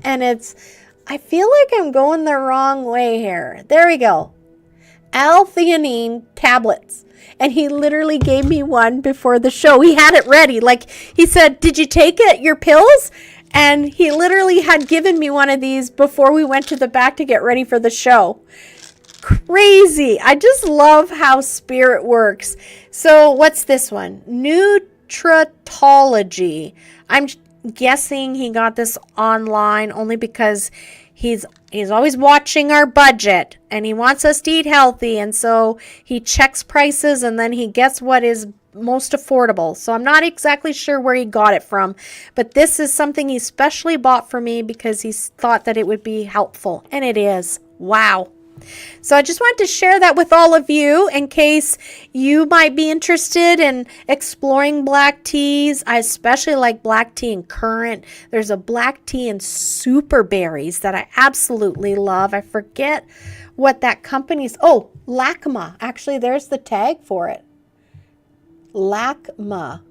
And I feel like I'm going the wrong way here. There we go. L-theanine tablets. And he literally gave me one before the show. He had it ready. Like, he said, did you take your pills? And he literally had given me one of these before we went to the back to get ready for the show. Crazy. I just love how spirit works. So what's this one? Nutritology. I'm guessing he got this online only because he's always watching our budget and he wants us to eat healthy, and so he checks prices and then he gets what is most affordable. So I'm not exactly sure where he got it from, but this is something he specially bought for me because he thought that it would be helpful, and it is. Wow. So I just wanted to share that with all of you in case you might be interested in exploring black teas. I especially like black tea and currant. There's a black tea and super berries that I absolutely love. I forget what that company's. Oh, Lacma. Actually, there's the tag for it. Lacma.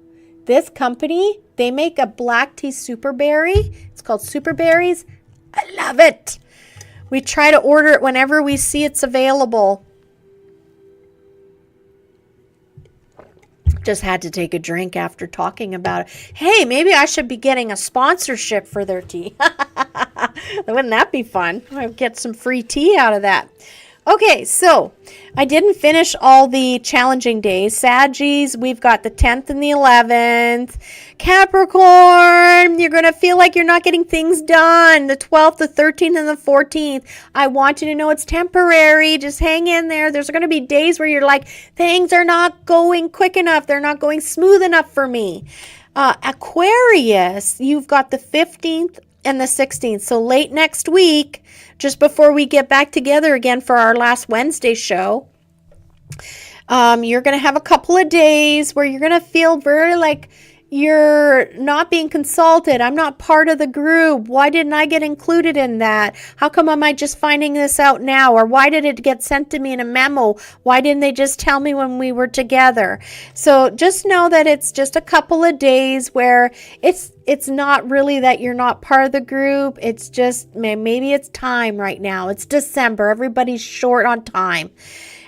This company, they make a black tea super berry. It's called Super Berries. I love it. We try to order it whenever we see it's available. Just had to take a drink after talking about it. Hey, maybe I should be getting a sponsorship for their tea. Wouldn't that be fun? I'd get some free tea out of that. Okay, so I didn't finish all the challenging days. Saggies, we've got the 10th and the 11th. Capricorn, you're going to feel like you're not getting things done. The 12th, the 13th, and the 14th. I want you to know it's temporary. Just hang in there. There's going to be days where you're like, things are not going quick enough. They're not going smooth enough for me. Aquarius, you've got the 15th and the 16th. So late next week, just before we get back together again for our last Wednesday show, you're going to have a couple of days where you're going to feel very like you're not being consulted. I'm not part of the group. Why didn't I get included in that? How come am I just finding this out now? Or why did it get sent to me in a memo? Why didn't they just tell me when we were together? So just know that it's just a couple of days where it's not really that you're not part of the group. It's just maybe it's time right now. It's December. Everybody's short on time.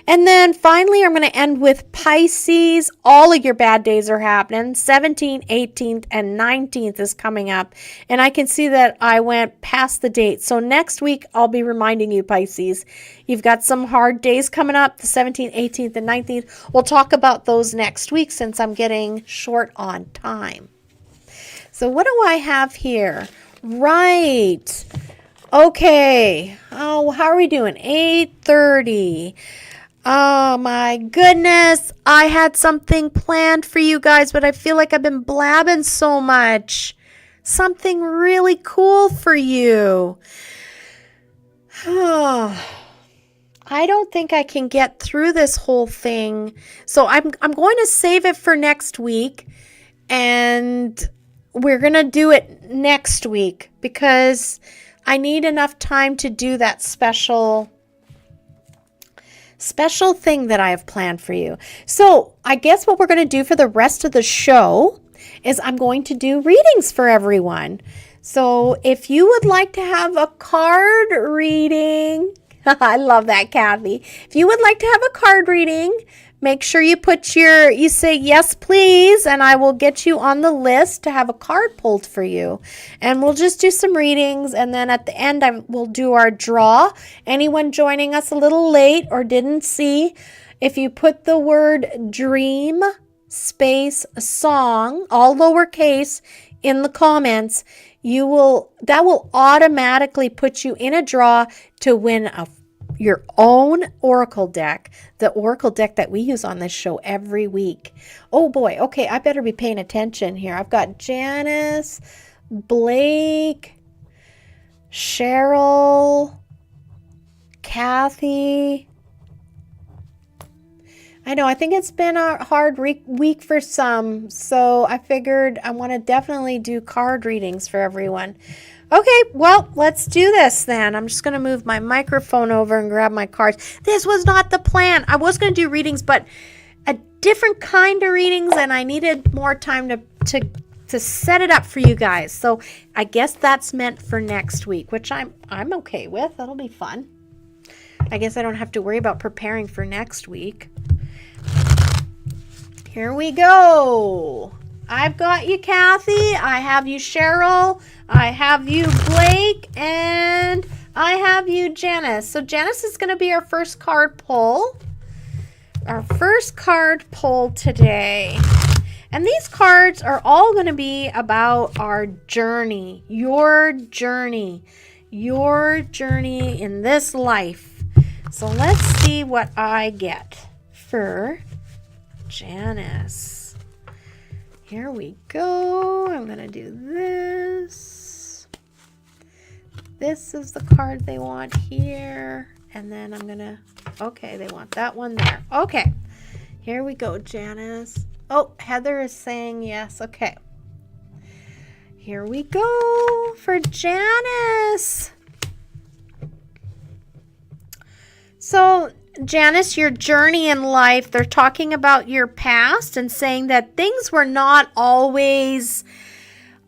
And then finally, I'm going to end with Pisces. All of your bad days are happening. 17th, 18th, and 19th is coming up. And I can see that I went past the date. So next week, I'll be reminding you, Pisces. You've got some hard days coming up, the 17th, 18th, and 19th. We'll talk about those next week since I'm getting short on time. So what do I have here? Right. Okay. Oh, how are we doing? 8:30. Oh my goodness. I had something planned for you guys, but I feel like I've been blabbing so much. Something really cool for you. Oh, I don't think I can get through this whole thing. So I'm going to save it for next week, and we're going to do it next week because I need enough time to do that special thing that I have planned for you. So I guess what we're going to do for the rest of the show is I'm going to do readings for everyone. So if you would like to have a card reading, I love that, Kathy. If you would like to have a card reading, make sure you say yes, please, and I will get you on the list to have a card pulled for you. And we'll just do some readings, and then at the end, we'll do our draw. Anyone joining us a little late or didn't see, if you put the word dream space song, all lowercase, in the comments, that will automatically put you in a draw to win your own oracle deck, the oracle deck that we use on this show every week. Oh boy, okay, I better be paying attention here. I've got Janice, Blake, Cheryl, Kathy. I know, I think it's been a hard week for some, so I figured I want to definitely do card readings for everyone. Okay, well, let's do this then. I'm just going to move my microphone over and grab my cards. This was not the plan. I was going to do readings, but a different kind of readings, and I needed more time to set it up for you guys. So I guess that's meant for next week, which I'm okay with. That'll be fun. I guess I don't have to worry about preparing for next week. Here we go. I've got you, Kathy. I have you, Cheryl. I have you, Blake. And I have you, Janice. So Janice is going to be our first card pull. Our first card pull today. And these cards are all going to be about our journey. Your journey. Your journey in this life. So let's see what I get for Janice. Here we go. I'm going to do this. This is the card they want here. And then I'm going to, okay, they want that one there. Okay. Here we go, Janice. Oh, Heather is saying yes. Okay. Here we go for Janice. So, Janice, your journey in life, they're talking about your past and saying that things were not always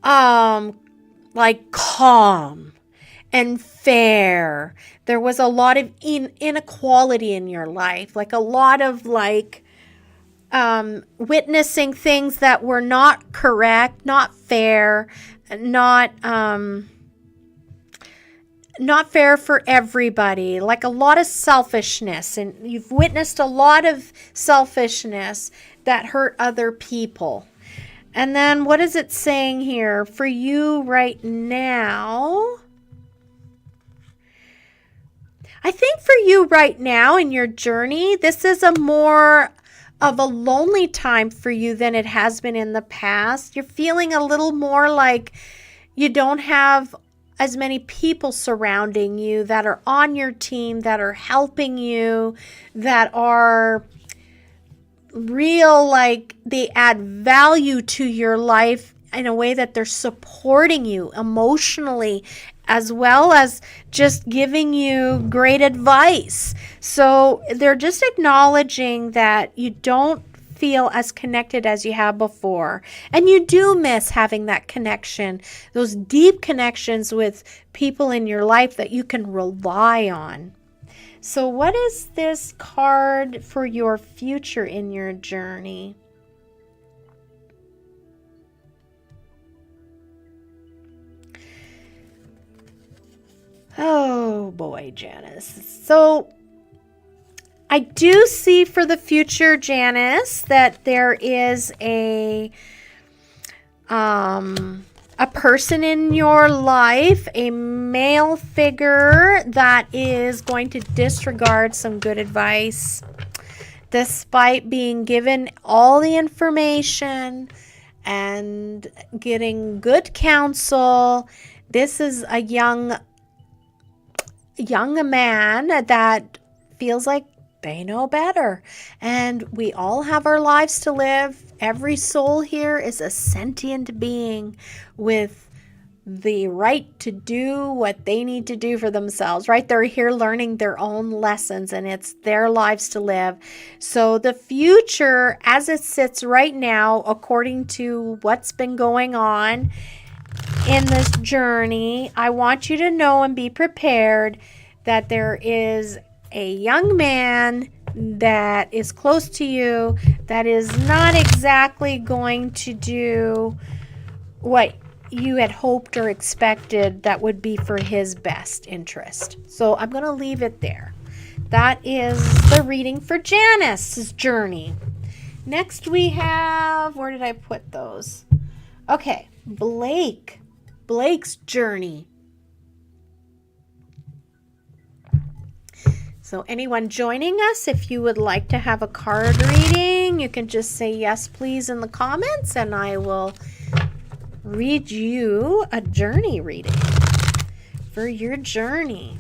like calm and fair. There was a lot of inequality in your life, like a lot of witnessing things that were not correct, not fair, not fair for everybody, like a lot of selfishness. And you've witnessed a lot of selfishness that hurt other people. And then what is it saying here for you right now? I think for you right now in your journey, this is a more of a lonely time for you than it has been in the past. You're feeling a little more like you don't have as many people surrounding you that are on your team, that are helping you, that are real, like they add value to your life in a way that they're supporting you emotionally, as well as just giving you great advice. So they're just acknowledging that you don't feel as connected as you have before. And you do miss having that connection, those deep connections with people in your life that you can rely on. So what is this card for your future in your journey? Oh boy, Janice. So I do see for the future, Janice, that there is a person in your life, a male figure that is going to disregard some good advice despite being given all the information and getting good counsel. This is a young man that feels like they know better. And we all have our lives to live. Every soul here is a sentient being with the right to do what they need to do for themselves, right? They're here learning their own lessons, and it's their lives to live. So the future, as it sits right now, according to what's been going on in this journey, I want you to know and be prepared that there is a young man that is close to you that is not exactly going to do what you had hoped or expected that would be for his best interest. So I'm going to leave it there. That is the reading for Janice's journey. Next we have, where did I put those? Okay, Blake's journey. So anyone joining us, if you would like to have a card reading, you can just say yes, please, in the comments, and I will read you a journey reading for your journey.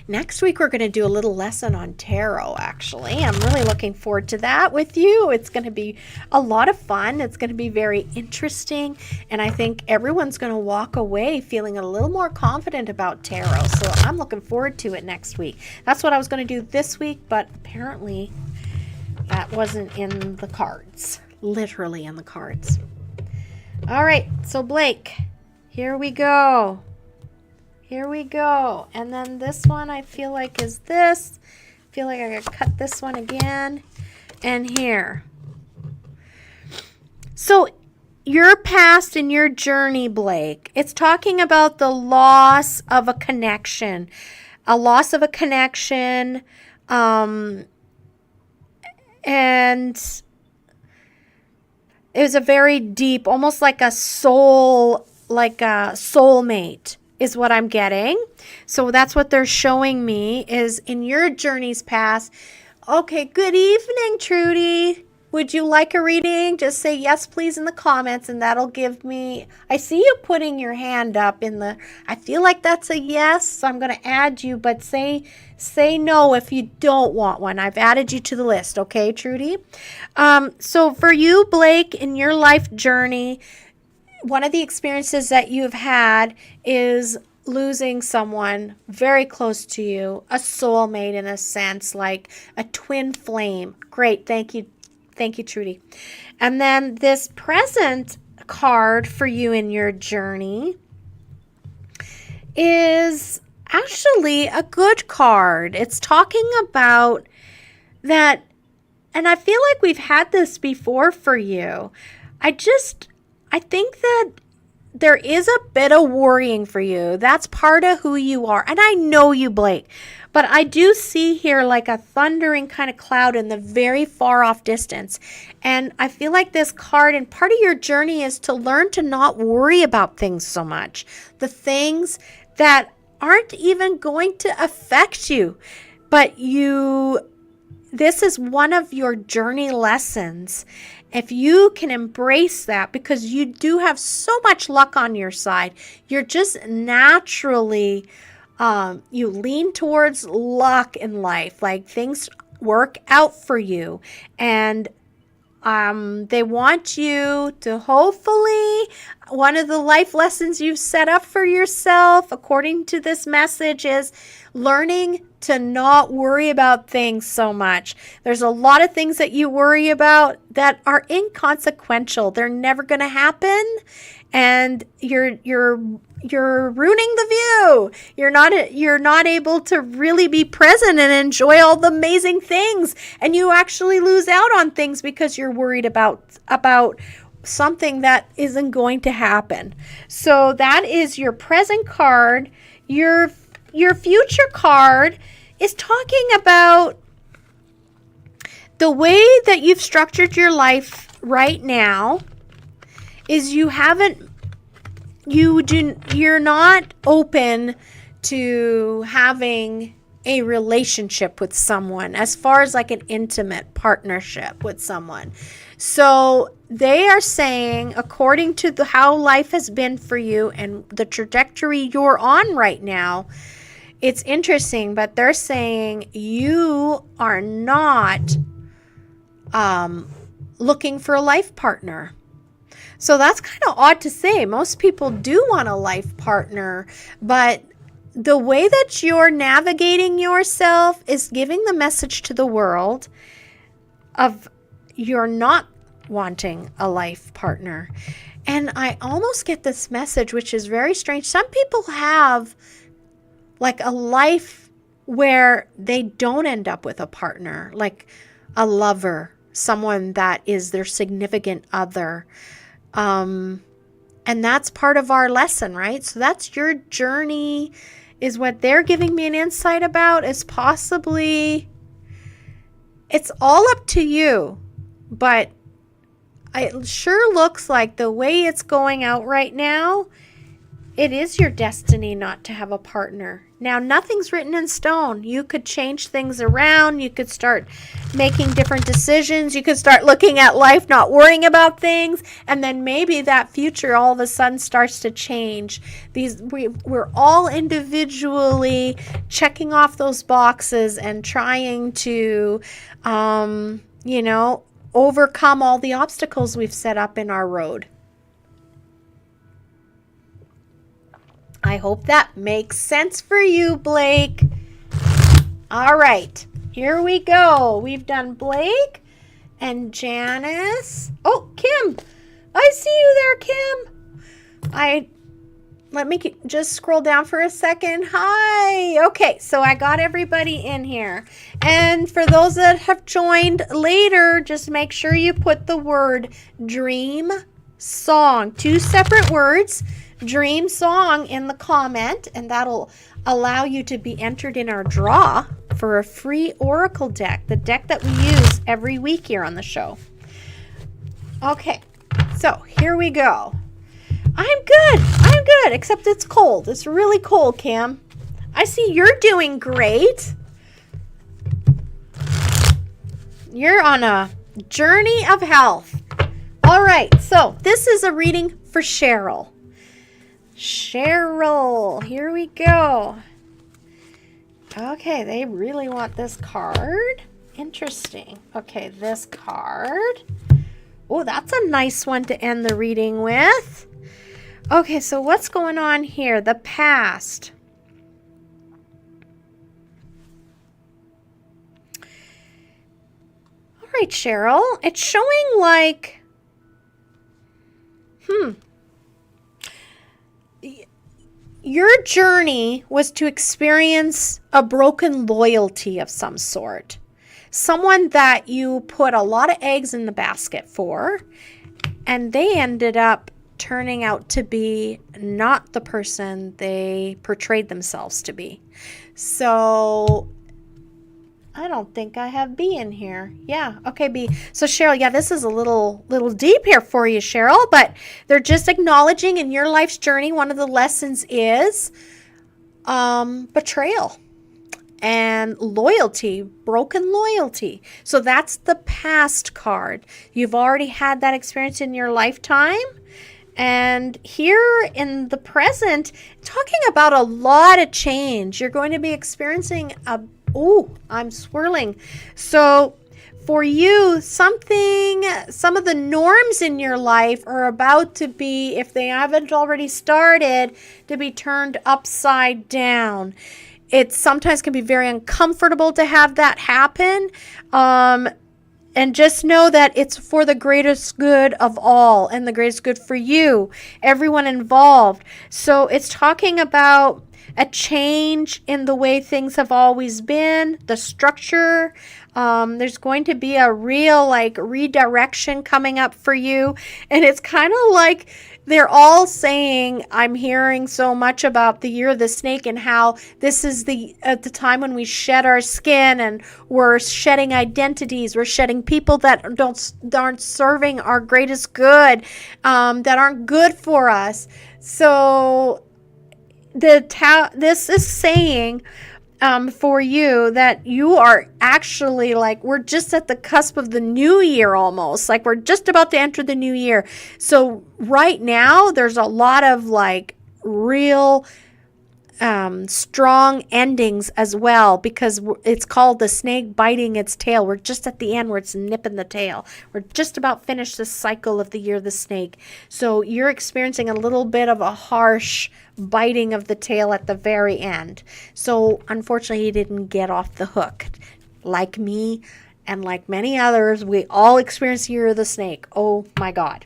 Next week, we're going to do a little lesson on tarot, actually. I'm really looking forward to that with you. It's going to be a lot of fun. It's going to be very interesting. And I think everyone's going to walk away feeling a little more confident about tarot. So I'm looking forward to it next week. That's what I was going to do this week, but apparently that wasn't in the cards. Literally in the cards. All right. So Blake, here we go. Here we go. And then this one I feel like is this. I feel like I gotta cut this one again. And here. So your past and your journey, Blake, it's talking about the loss of a connection. A loss of a connection. And it was a very deep, almost like a soul, like a soulmate, is what I'm getting. So that's what they're showing me is in your journey's past. Okay, good evening, Trudy. Would you like a reading? Just say yes, please, in the comments, and that'll give me, I see you putting your hand up in the, I feel like that's a yes, so I'm going to add you, but say no if you don't want one. I've added you to the list, okay, Trudy? So for you, Blake, in your life journey, one of the experiences that you've had is losing someone very close to you, a soulmate in a sense, like a twin flame. Great, thank you. Thank you, Trudy. And then this present card for you in your journey is actually a good card. It's talking about that, and I feel like we've had this before for you. I think that there is a bit of worrying for you. That's part of who you are. And I know you, Blake, but I do see here like a thundering kind of cloud in the very far off distance. And I feel like this card and part of your journey is to learn to not worry about things so much. The things that aren't even going to affect you, but this is one of your journey lessons. If you can embrace that, because you do have so much luck on your side, you're just naturally, you lean towards luck in life, like things work out for you. And they want you to hopefully, one of the life lessons you've set up for yourself, according to this message, is learning to not worry about things so much. There's a lot of things that you worry about that are inconsequential. They're never going to happen, and you're ruining the view. You're not able to really be present and enjoy all the amazing things, and you actually lose out on things because you're worried about something that isn't going to happen. So that is your present card. Your future card is talking about the way that you've structured your life right now is you're not open to having a relationship with someone as far as like an intimate partnership with someone. So they are saying, according to how life has been for you and the trajectory you're on right now, it's interesting, but they're saying you are not looking for a life partner. So that's kind of odd to say. Most people do want a life partner, but the way that you're navigating yourself is giving the message to the world of you're not wanting a life partner. And I almost get this message, which is very strange. Some people have like a life where they don't end up with a partner, like a lover, someone that is their significant other. And that's part of our lesson, right? So that's your journey, is what they're giving me an insight about, is possibly, it's all up to you, but it sure looks like the way it's going out right now, it is your destiny not to have a partner. Now, nothing's written in stone. You could change things around. You could start making different decisions. You could start looking at life, not worrying about things. And then maybe that future all of a sudden starts to change. We're all individually checking off those boxes and trying to, overcome all the obstacles we've set up in our road. I hope that makes sense for you, Blake. All right, here we go. We've done Blake and Janice. Oh, Kim. I see you there, Kim. Let me just scroll down for a second. Hi. Okay, so I got everybody in here. And for those that have joined later, just make sure you put the word dream song, 2 separate words, dream song, in the comment, and that'll allow you to be entered in our draw for a free oracle deck, the deck that we use every week here on the show. Okay, so here we go. I'm good, except it's cold. It's really cold, Cam. I see you're doing great. You're on a journey of health. All right, so this is a reading for Cheryl. Cheryl, here we go. Okay, they really want this card. Interesting. Okay, this card. Oh, that's a nice one to end the reading with. Okay, so what's going on here? The past. All right, Cheryl. It's showing like, your journey was to experience a broken loyalty of some sort. Someone that you put a lot of eggs in the basket for, and they ended up turning out to be not the person they portrayed themselves to be. So I don't think I have B in here. Yeah, okay, B. So Cheryl, yeah, this is a little deep here for you, Cheryl, but they're just acknowledging in your life's journey, one of the lessons is betrayal and loyalty, broken loyalty. So that's the past card. You've already had that experience in your lifetime. And here in the present, talking about a lot of change. You're going to be experiencing I'm swirling. So for you, some of the norms in your life are about to be, if they haven't already started, to be turned upside down. It sometimes can be very uncomfortable to have that happen. And just know that it's for the greatest good of all and the greatest good for you, everyone involved. So it's talking about a change in the way things have always been, the structure. There's going to be a real redirection coming up for you. And it's kind of like they're all saying, I'm hearing so much about the year of the snake and how this is at the time when we shed our skin and we're shedding identities, we're shedding people that aren't serving our greatest good, that aren't good for us. So this is saying for you that you are actually we're just at the cusp of the new year almost. Like we're just about to enter the new year. So right now there's a lot of real strong endings as well, because it's called the snake biting its tail. We're just at the end where it's nipping the tail. We're just about finished the cycle of the year of the snake. So you're experiencing a little bit of a harsh biting of the tail at the very end. So unfortunately, he didn't get off the hook. Like me and like many others, we all experience the year of the snake. Oh my God.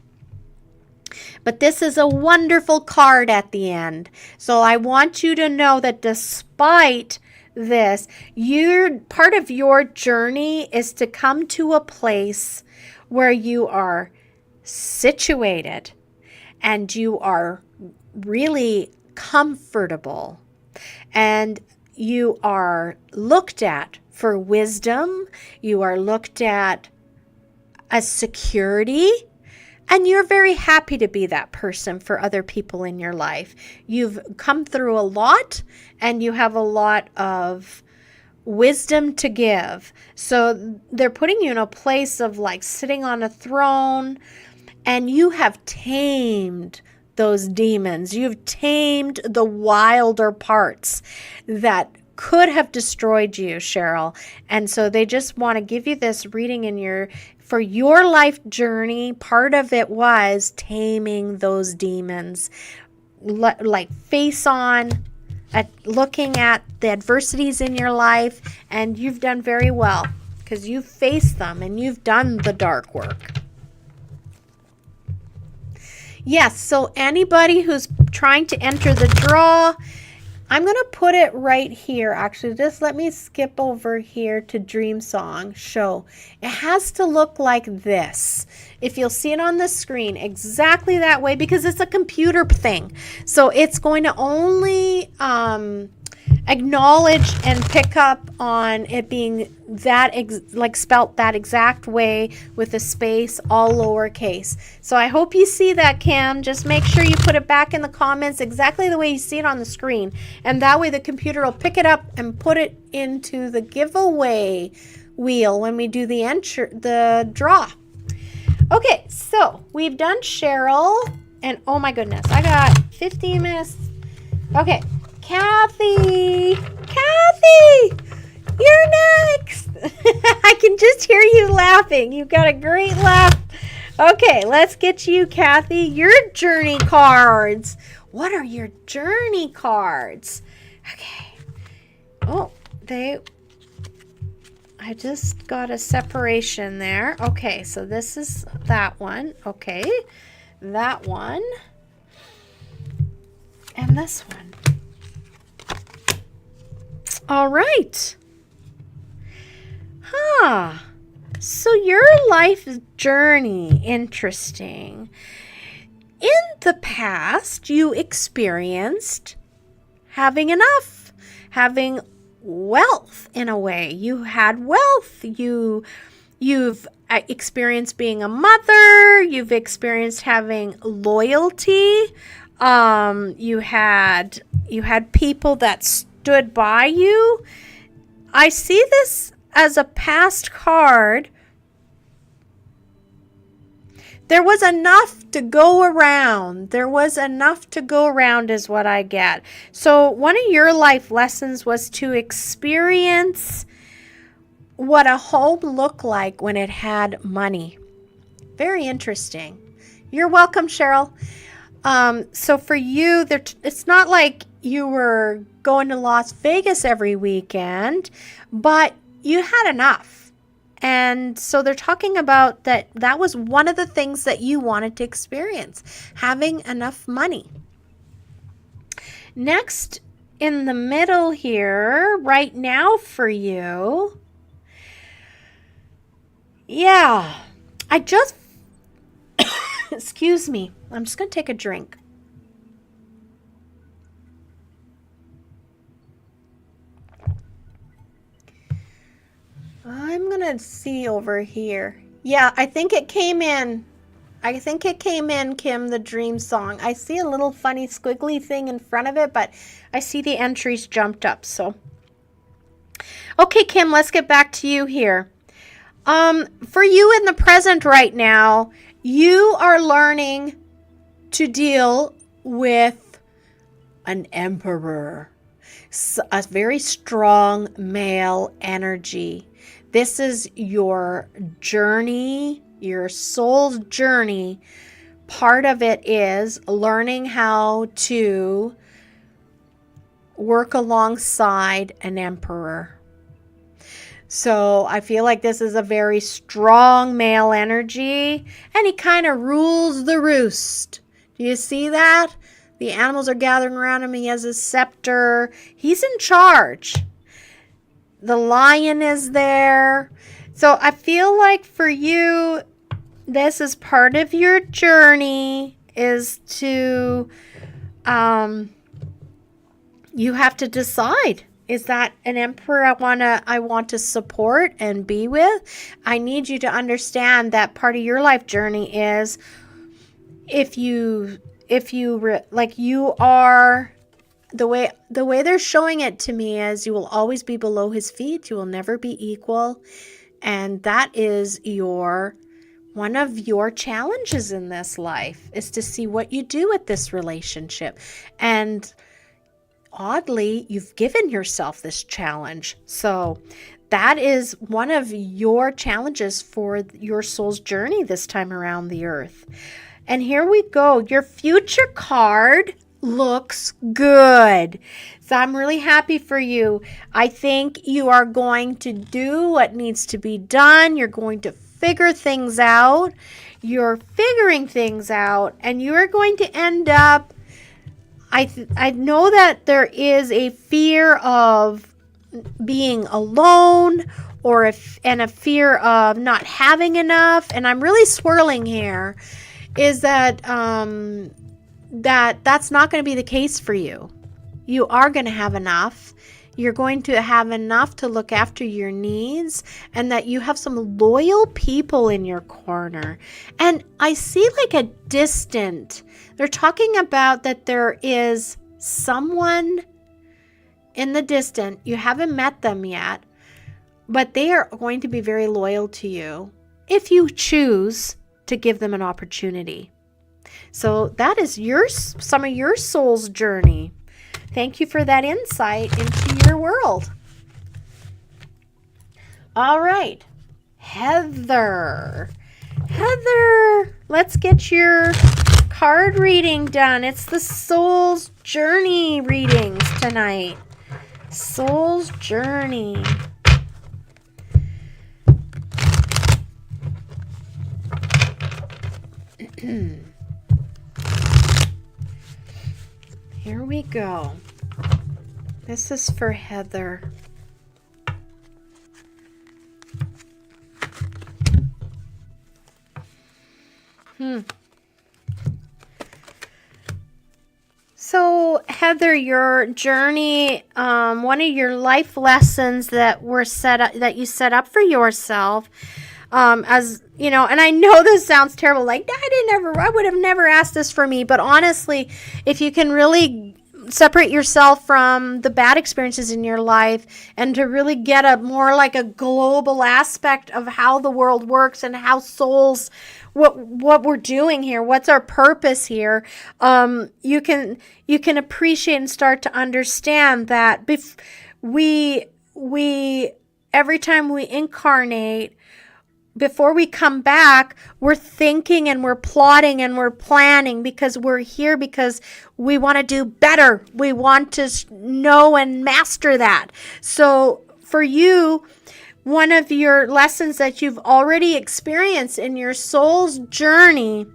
But this is a wonderful card at the end. So I want you to know that despite this, part of your journey is to come to a place where you are situated and you are really comfortable and you are looked at for wisdom. You are looked at as security. And you're very happy to be that person for other people in your life. You've come through a lot and you have a lot of wisdom to give. So they're putting you in a place of sitting on a throne, and you have tamed those demons. You've tamed the wilder parts that could have destroyed you, Cheryl. And so they just want to give you this reading for your life journey. Part of it was taming those demons, face on, looking at the adversities in your life, and you've done very well because you've faced them and you've done the dark work. Yes, so anybody who's trying to enter the draw, I'm going to put it right here. Actually, just let me skip over here to Dream Song Show. It has to look like this. If you'll see it on the screen, exactly that way, because it's a computer thing. So it's going to only acknowledge and pick up on it being that spelt that exact way with a space, all lowercase. So I hope you see that, Cam. Just make sure you put it back in the comments exactly the way you see it on the screen, and that way the computer will pick it up and put it into the giveaway wheel when we do the draw. Okay, so we've done Cheryl, and oh my goodness, I got 15 minutes. Okay, Kathy, you're next. I can just hear you laughing. You've got a great laugh. Okay, let's get you, Kathy, your journey cards. What are your journey cards? Okay. Oh, I just got a separation there. Okay, so this is that one. Okay, that one. And this one. All right. So your life journey, interesting. In the past, you experienced having enough, having wealth in a way. You had wealth. You've experienced being a mother. You've experienced having loyalty. You had people that stood by you. I see this as a past card. There was enough to go around. There was enough to go around is what I get. So one of your life lessons was to experience what a home looked like when it had money. Very interesting. You're welcome, Cheryl. So for you, it's not like you were going to Las Vegas every weekend, but you had enough. And so they're talking about that was one of the things that you wanted to experience, having enough money. Next, in the middle here, right now for you, yeah, I just, excuse me, I'm just going to take a drink. I'm going to see over here. Yeah, I think it came in. Kim, the dream song. I see a little funny squiggly thing in front of it, but I see the entries jumped up. So, okay, Kim, let's get back to you here. For you in the present right now, you are learning to deal with an emperor, a very strong male energy. This is your journey, your soul's journey. Part of it is learning how to work alongside an emperor. So I feel like this is a very strong male energy, and he kind of rules the roost. Do you see that? The animals are gathering around him. He has a scepter. He's in charge. The lion is there. So I feel like for you, this is part of your journey, is to, you have to decide, is that an emperor I want to support and be with? I need you to understand that part of your life journey is if you are, the way they're showing it to me is you will always be below his feet. You will never be equal. And that is one of your challenges in this life, is to see what you do with this relationship. And oddly, you've given yourself this challenge. So that is one of your challenges for your soul's journey this time around the earth. And here we go. Your future card looks good. So I'm really happy for you. I think you are going to do what needs to be done. You're going to figure things out. You're figuring things out, and you are going to end up, I know that there is a fear of being alone, and a fear of not having enough. And I'm really swirling here is that that's not going to be the case for you. You are going to have enough. You're going to have enough to look after your needs, and that you have some loyal people in your corner. And I see like a distant, they're talking about that there is someone in the distant. You haven't met them yet, but they are going to be very loyal to you if you choose to give them an opportunity. So that is some of your soul's journey. Thank you for that insight into your world. All right, Heather, let's get your card reading done. It's the soul's journey readings tonight. Soul's journey. Here we go. This is for Heather. So, Heather, your journey, one of your life lessons that were set up, that you set up for yourself, as you know, and I know this sounds terrible, like I would have never asked this for me, but honestly, if you can really separate yourself from the bad experiences in your life and to really get a more like a global aspect of how the world works and how souls, what we're doing here, what's our purpose here, you can appreciate and start to understand that we every time we incarnate, before we come back, we're thinking and we're plotting and we're planning, because we're here because we want to do better. We want to know and master that. So for you, one of your lessons that you've already experienced in your soul's journey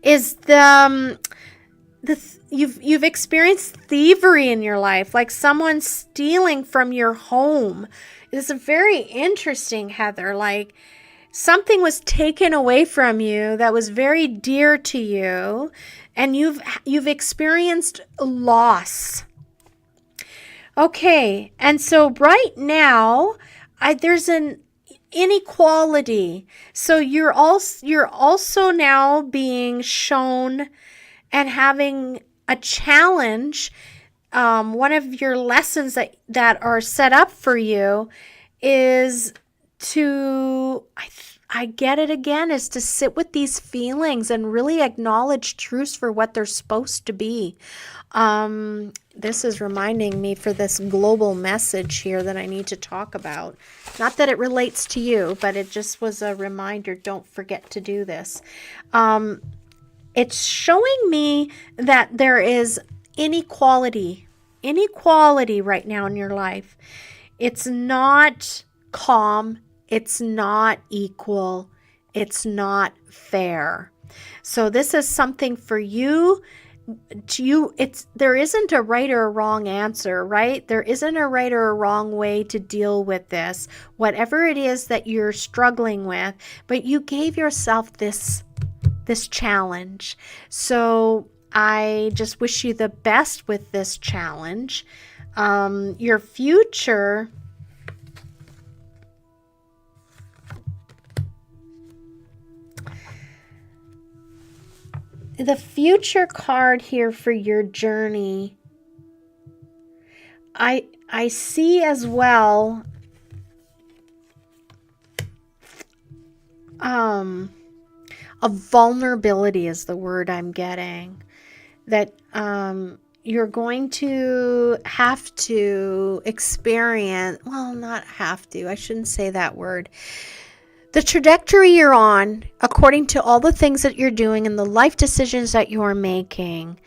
is you've experienced thievery in your life, like someone stealing from your home. It's very interesting, Heather. Like something was taken away from you that was very dear to you, and you've experienced loss. Okay, and so right now, there's an inequality. So you're also now being shown and having a challenge. One of your lessons that are set up for you is to, I get it again, is to sit with these feelings and really acknowledge truths for what they're supposed to be. This is reminding me for this global message here that I need to talk about. Not that it relates to you, but it just was a reminder, don't forget to do this. It's showing me that there is inequality right now in your life. It's not calm, it's not equal, it's not fair. So this is something for you. There isn't a right or a wrong answer, right? There isn't a right or a wrong way to deal with this, whatever it is that you're struggling with, but you gave yourself this challenge. So I just wish you the best with this challenge. Your future, the future card here for your journey, I see as well a vulnerability is the word I'm getting. That you're going to have to experience, well, not have to, I shouldn't say that word. The trajectory you're on, according to all the things that you're doing and the life decisions that you're making,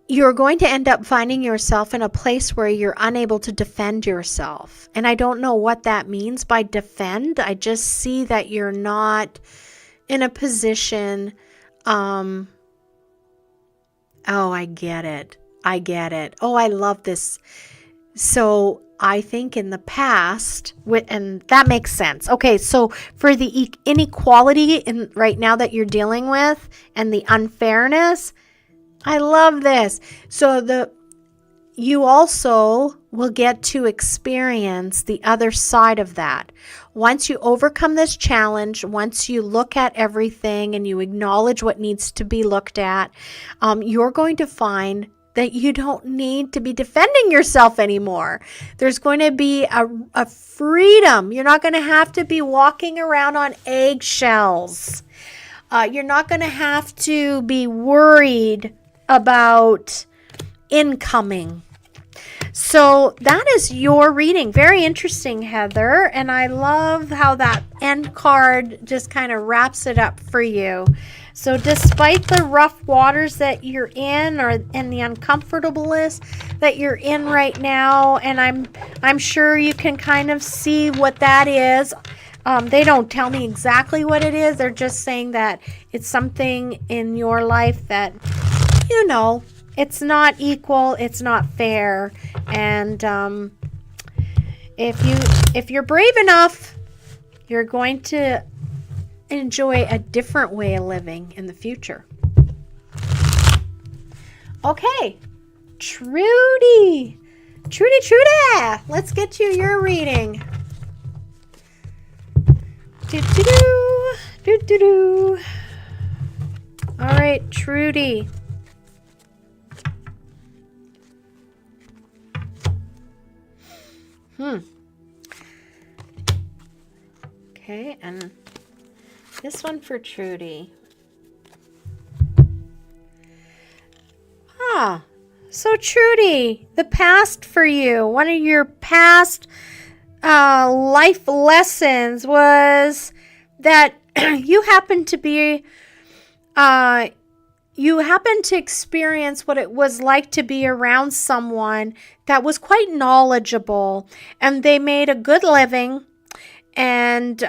you're going to end up finding yourself in a place where you're unable to defend yourself. And I don't know what that means by defend. I just see that you're not in a position, oh, I get it. Oh, I love this. So I think in the past, and that makes sense. Okay, so for the inequality right now that you're dealing with and the unfairness, I love this. So you also will get to experience the other side of that. Once you overcome this challenge, once you look at everything and you acknowledge what needs to be looked at, you're going to find that you don't need to be defending yourself anymore. There's going to be a freedom. You're not going to have to be walking around on eggshells. You're not going to have to be worried about incoming. So that is your reading. Very interesting, Heather. And I love how that end card just kind of wraps it up for you. So despite the rough waters that you're in, and the uncomfortableness that you're in right now, and I'm sure you can kind of see what that is. They don't tell me exactly what it is. They're just saying that it's something in your life that, it's not equal, it's not fair. And if you're brave enough, you're going to enjoy a different way of living in the future. Okay, Trudy, let's get you your reading. All right, Trudy. Okay, and this one for Trudy. So Trudy, the past for you, one of your past life lessons was that you happened to experience what it was like to be around someone that was quite knowledgeable, and they made a good living, and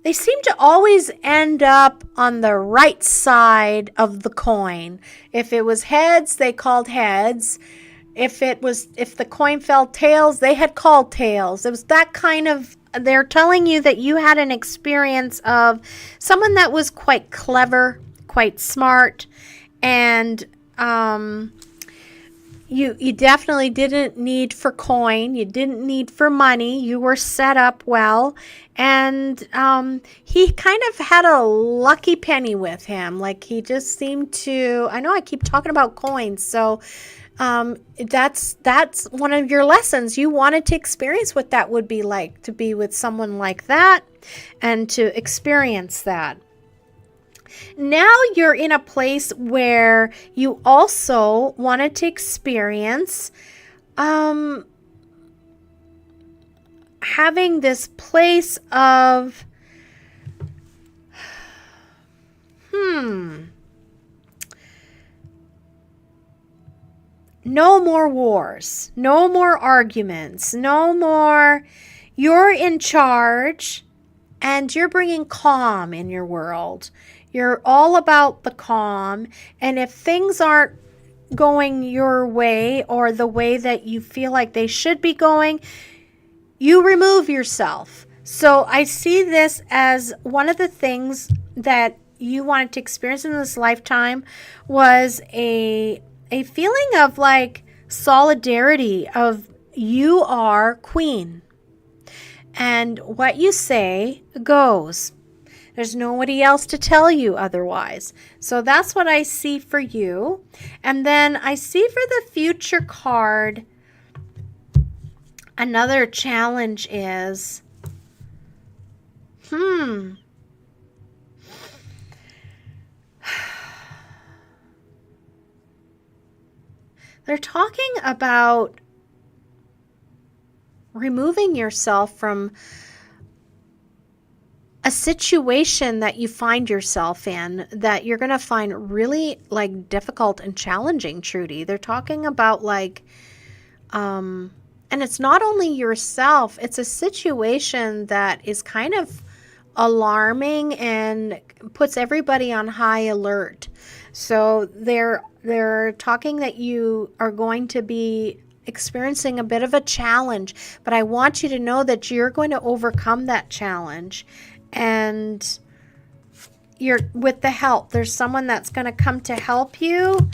they seem to always end up on the right side of the coin. If it was heads, they called heads. If the coin fell tails, they had called tails. It was that kind of, they're telling you that you had an experience of someone that was quite clever, quite smart, and you definitely didn't need for coin. You didn't need for money. You were set up well. And he kind of had a lucky penny with him. Like, he just seemed to, I know I keep talking about coins, so that's one of your lessons. You wanted to experience what that would be like to be with someone like that and to experience that. Now you're in a place where you also wanted to experience having this place of no more wars, no more arguments, no more, you're in charge and you're bringing calm in your world. You're all about the calm, and if things aren't going your way or the way that you feel like they should be going, you remove yourself. So I see this as one of the things that you wanted to experience in this lifetime was a feeling of like solidarity, of you are queen. And what you say goes. There's nobody else to tell you otherwise. So that's what I see for you. And then I see for the future card, another challenge is, they're talking about removing yourself from a situation that you find yourself in that you're going to find really like difficult and challenging, Trudy. They're talking about like, and it's not only yourself, it's a situation that is kind of alarming and puts everybody on high alert. So they're talking that you are going to be experiencing a bit of a challenge, but I want you to know that you're going to overcome that challenge. And you're with the help. There's someone that's going to come to help you.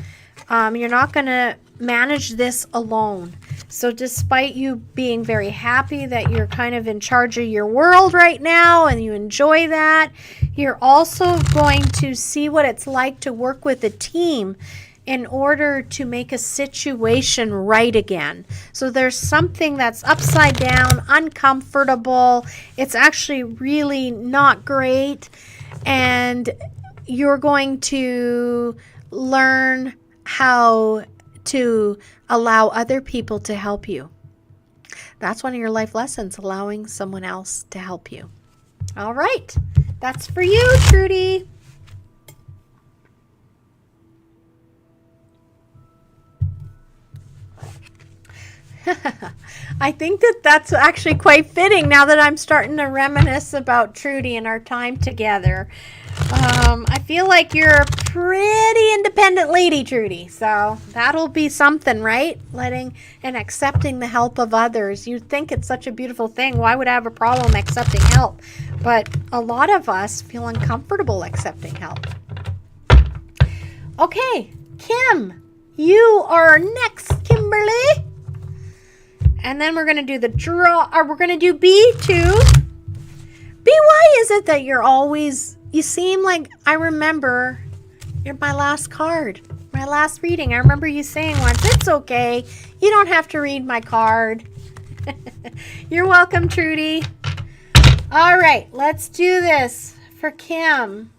You're not going to manage this alone. So despite you being very happy that you're kind of in charge of your world right now and you enjoy that, you're also going to see what it's like to work with a team in order to make a situation right again. So there's something that's upside down, uncomfortable. It's actually really not great. And you're going to learn how to allow other people to help you. That's one of your life lessons, allowing someone else to help you. All right. That's for you, Trudy. I think that's actually quite fitting now that I'm starting to reminisce about Trudy and our time together. I feel like you're a pretty independent lady, Trudy. So that'll be something, right? Letting and accepting the help of others. You think it's such a beautiful thing. Why would I have a problem accepting help? But a lot of us feel uncomfortable accepting help. Okay, Kim, you are next, Kimberly. And then we're going to do the draw, or we're going to do B2. B, why is it that you're always, you seem like, I remember, you're my last card, my last reading. I remember you saying once, it's okay, you don't have to read my card. You're welcome, Trudy. All right, let's do this for Kim.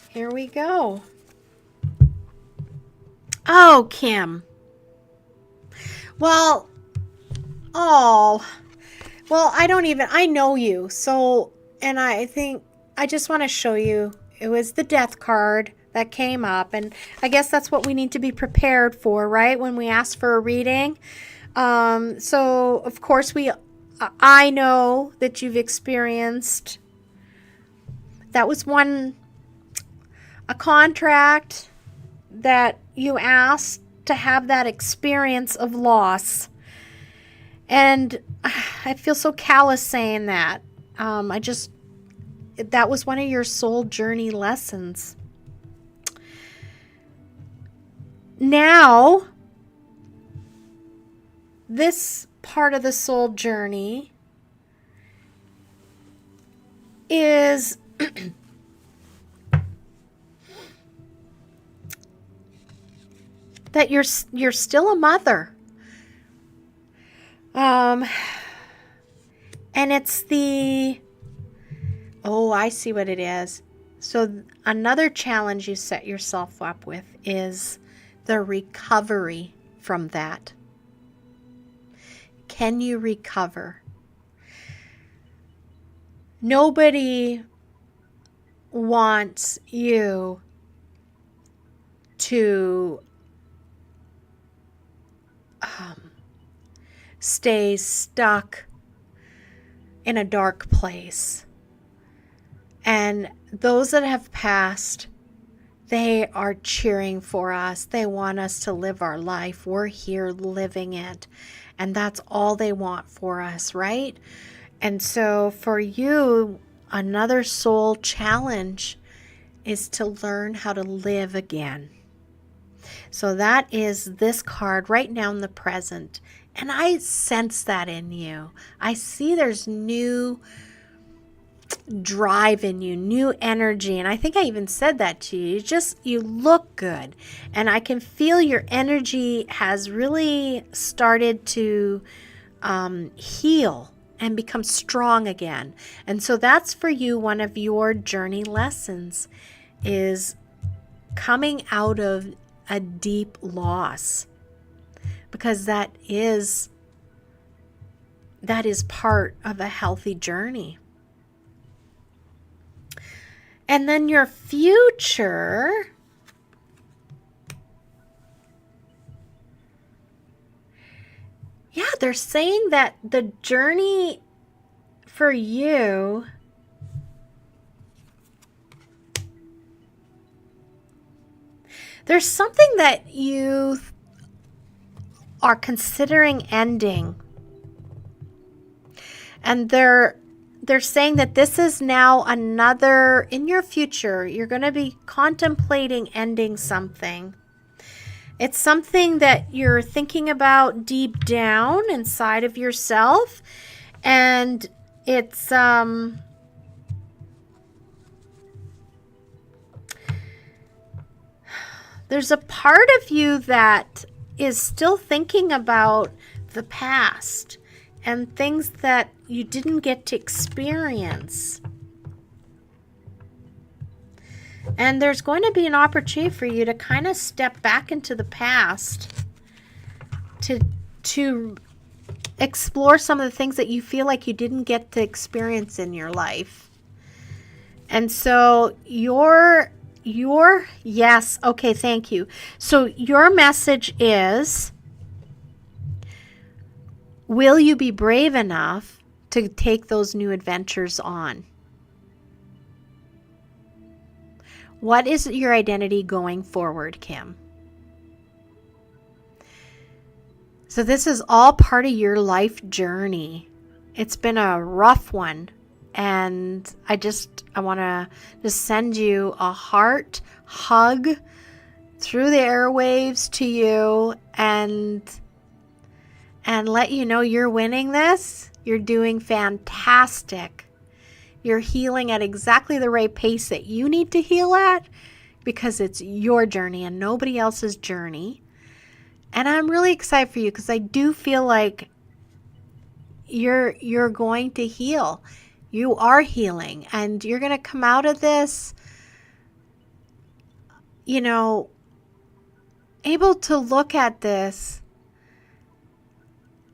Here we go. Oh, Kim. Well, I know you. So, and I think I just want to show you, it was the death card that came up. And I guess that's what we need to be prepared for, right? When we ask for a reading. So of course I know that you've experienced, that was a contract that you asked to have that experience of loss. And I feel so callous saying that. That was one of your soul journey lessons. Now, this part of the soul journey is that you're still a mother. And it's I see what it is. So another challenge you set yourself up with is the recovery from that. Can you recover? Nobody wants you to stay stuck in a dark place. And those that have passed, they are cheering for us. They want us to live our life. We're here living it. And that's all they want for us, right? And so for you, another soul challenge is to learn how to live again. So that is this card right now in the present. And I sense that in you. I see there's new drive in you, new energy. And I think I even said that to you. You look good. And I can feel your energy has really started to heal and become strong again. And so that's for you, one of your journey lessons is coming out of a deep loss, because that is part of a healthy journey. And then your future, they're saying that the journey for you there's something that you are considering ending. And they're saying that this is now another, in your future, you're going to be contemplating ending something. It's something that you're thinking about deep down inside of yourself. And it's, there's a part of you that is still thinking about the past and things that you didn't get to experience. And there's going to be an opportunity for you to kind of step back into the past to explore some of the things that you feel like you didn't get to experience in your life. And so yes, okay, thank you. So your message is, will you be brave enough to take those new adventures on? What is your identity going forward, Kim? So this is all part of your life journey. It's been a rough one. And I want to just send you a heart hug through the airwaves to you and let you know you're winning this. You're doing fantastic. You're healing at exactly the right pace that you need to heal at, because it's your journey and nobody else's journey. And I'm really excited for you, because I do feel like you're going to heal. You are healing, and you're going to come out of this, able to look at this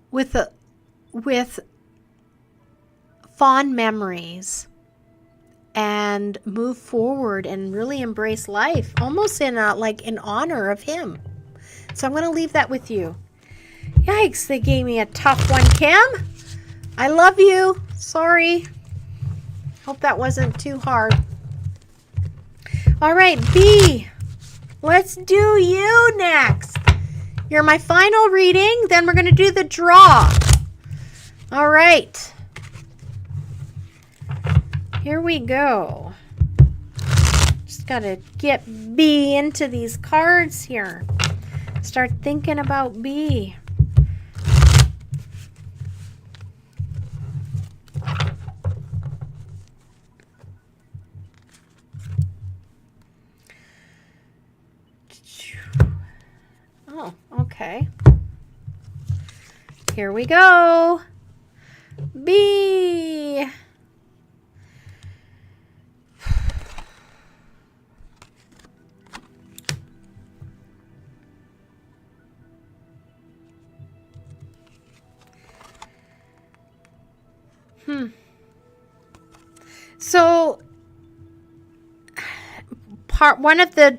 with fond memories and move forward and really embrace life, almost in honor of him. So I'm going to leave that with you. Yikes, they gave me a tough one, Kim. I love you. Sorry. Hope that wasn't too hard. All right, B. Let's do you next. You're my final reading. Then we're going to do the draw. All right. Here we go. Just got to get B into these cards here. Start thinking about B. Oh, okay. Here we go. B. So, one of the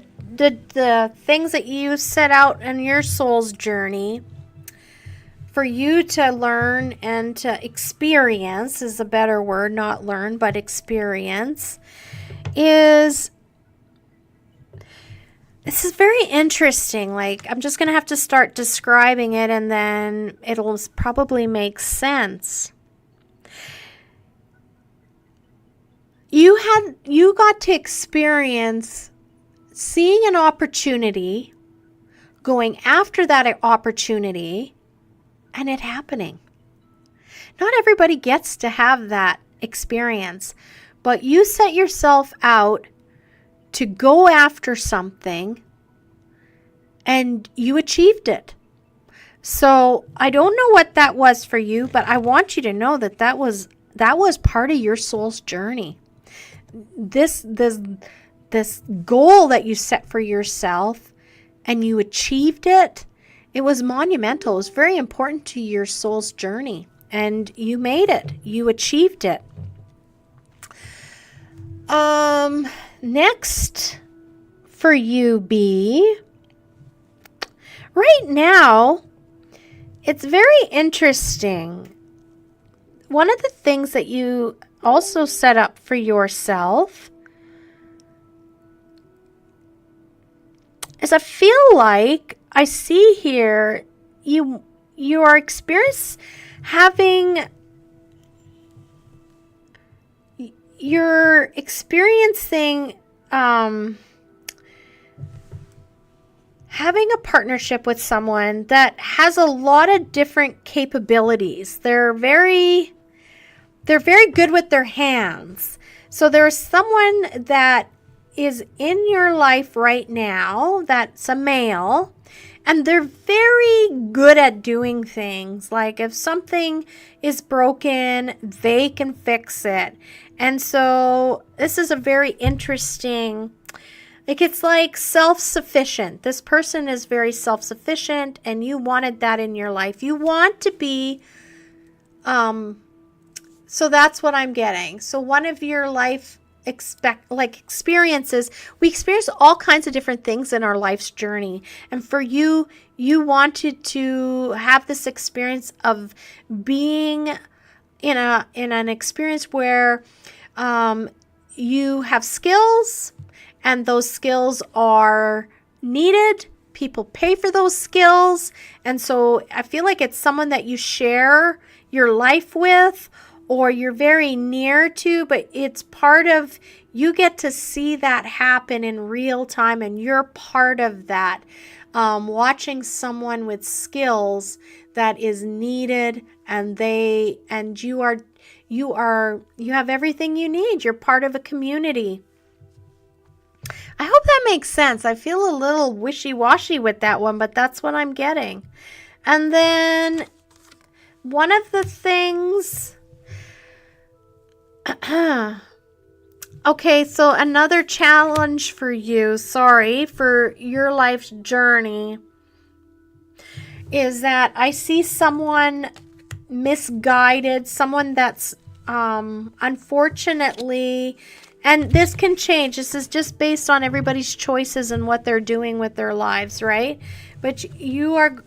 things that you set out in your soul's journey for you to learn and to experience is a better word, not learn, but experience, is this is very interesting. I'm just going to have to start describing it, and then it'll probably make sense. You got to experience seeing an opportunity, going after that opportunity, and it happening. Not everybody gets to have that experience, but you set yourself out to go after something and you achieved it. So I don't know what that was for you, but I want you to know that was part of your soul's journey. This goal that you set for yourself and you achieved it, it was monumental. It was very important to your soul's journey, and you made it. You achieved it. Next for you, B. Right now, it's very interesting. One of the things that you also set up for yourself is I feel like I see here you are you're experiencing having a partnership with someone that has a lot of different capabilities. They're very good with their hands. So there's someone that is in your life right now that's a male, and they're very good at doing things. Like if something is broken, they can fix it. And so this is a very interesting, it's like self-sufficient. This person is very self-sufficient, and you wanted that in your life. You want to be, so that's what I'm getting. So one of your life experiences, we experience all kinds of different things in our life's journey. And for you, you wanted to have this experience of being in an experience where you have skills, and those skills are needed. People pay for those skills. And so I feel like it's someone that you share your life with, or you're very near to, but it's part of, you get to see that happen in real time, and you're part of that. Watching someone with skills that is needed, and you have everything you need. You're part of a community. I hope that makes sense. I feel a little wishy-washy with that one, but that's what I'm getting. And then one of the things... Okay, so another challenge for you, for your life's journey, is that I see someone misguided, someone that's unfortunately, and this can change. This is just based on everybody's choices and what they're doing with their lives, right? But you are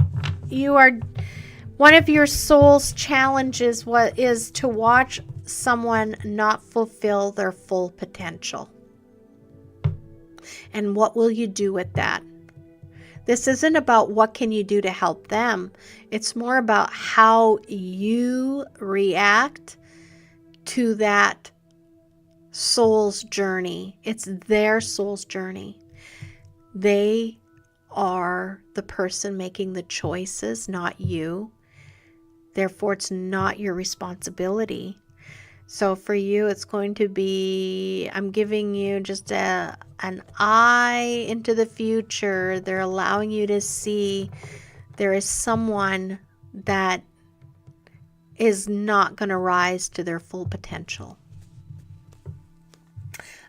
one of your soul's challenges is to watch someone not fulfill their full potential. And what will you do with that? This isn't about what can you do to help them. It's more about how you react to that soul's journey. It's their soul's journey. They are the person making the choices, not you. Therefore, it's not your responsibility. So for you, it's going to be, I'm giving you just an eye into the future. They're allowing you to see there is someone that is not going to rise to their full potential.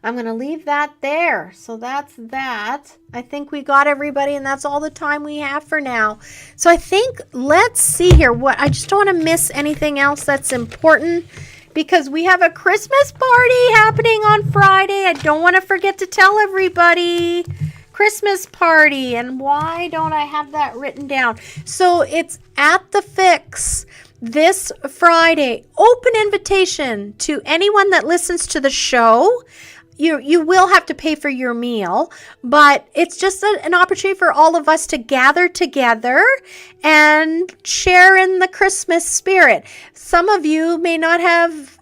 I'm going to leave that there. So that's that. I think we got everybody, and that's all the time we have for now. So I think, let's see here. I just don't want to miss anything else that's important, because we have a Christmas party happening on Friday. I don't want to forget to tell everybody. Christmas party. And why don't I have that written down? So it's at the Fix this Friday. Open invitation to anyone that listens to the show. You will have to pay for your meal, but it's just an opportunity for all of us to gather together and share in the Christmas spirit. Some of you may not have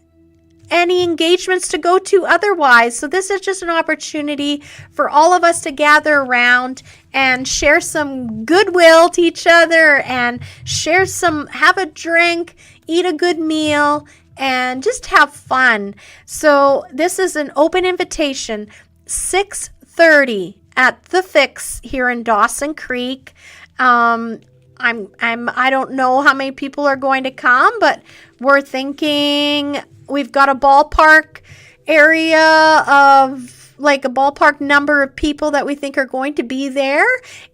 any engagements to go to otherwise, so this is just an opportunity for all of us to gather around and share some goodwill to each other, and have a drink, eat a good meal, and just have fun. So this is an open invitation, 6:30 at the Fix here in Dawson Creek. I don't know how many people are going to come, but we're thinking we've got a ballpark area of like a ballpark number of people that we think are going to be there.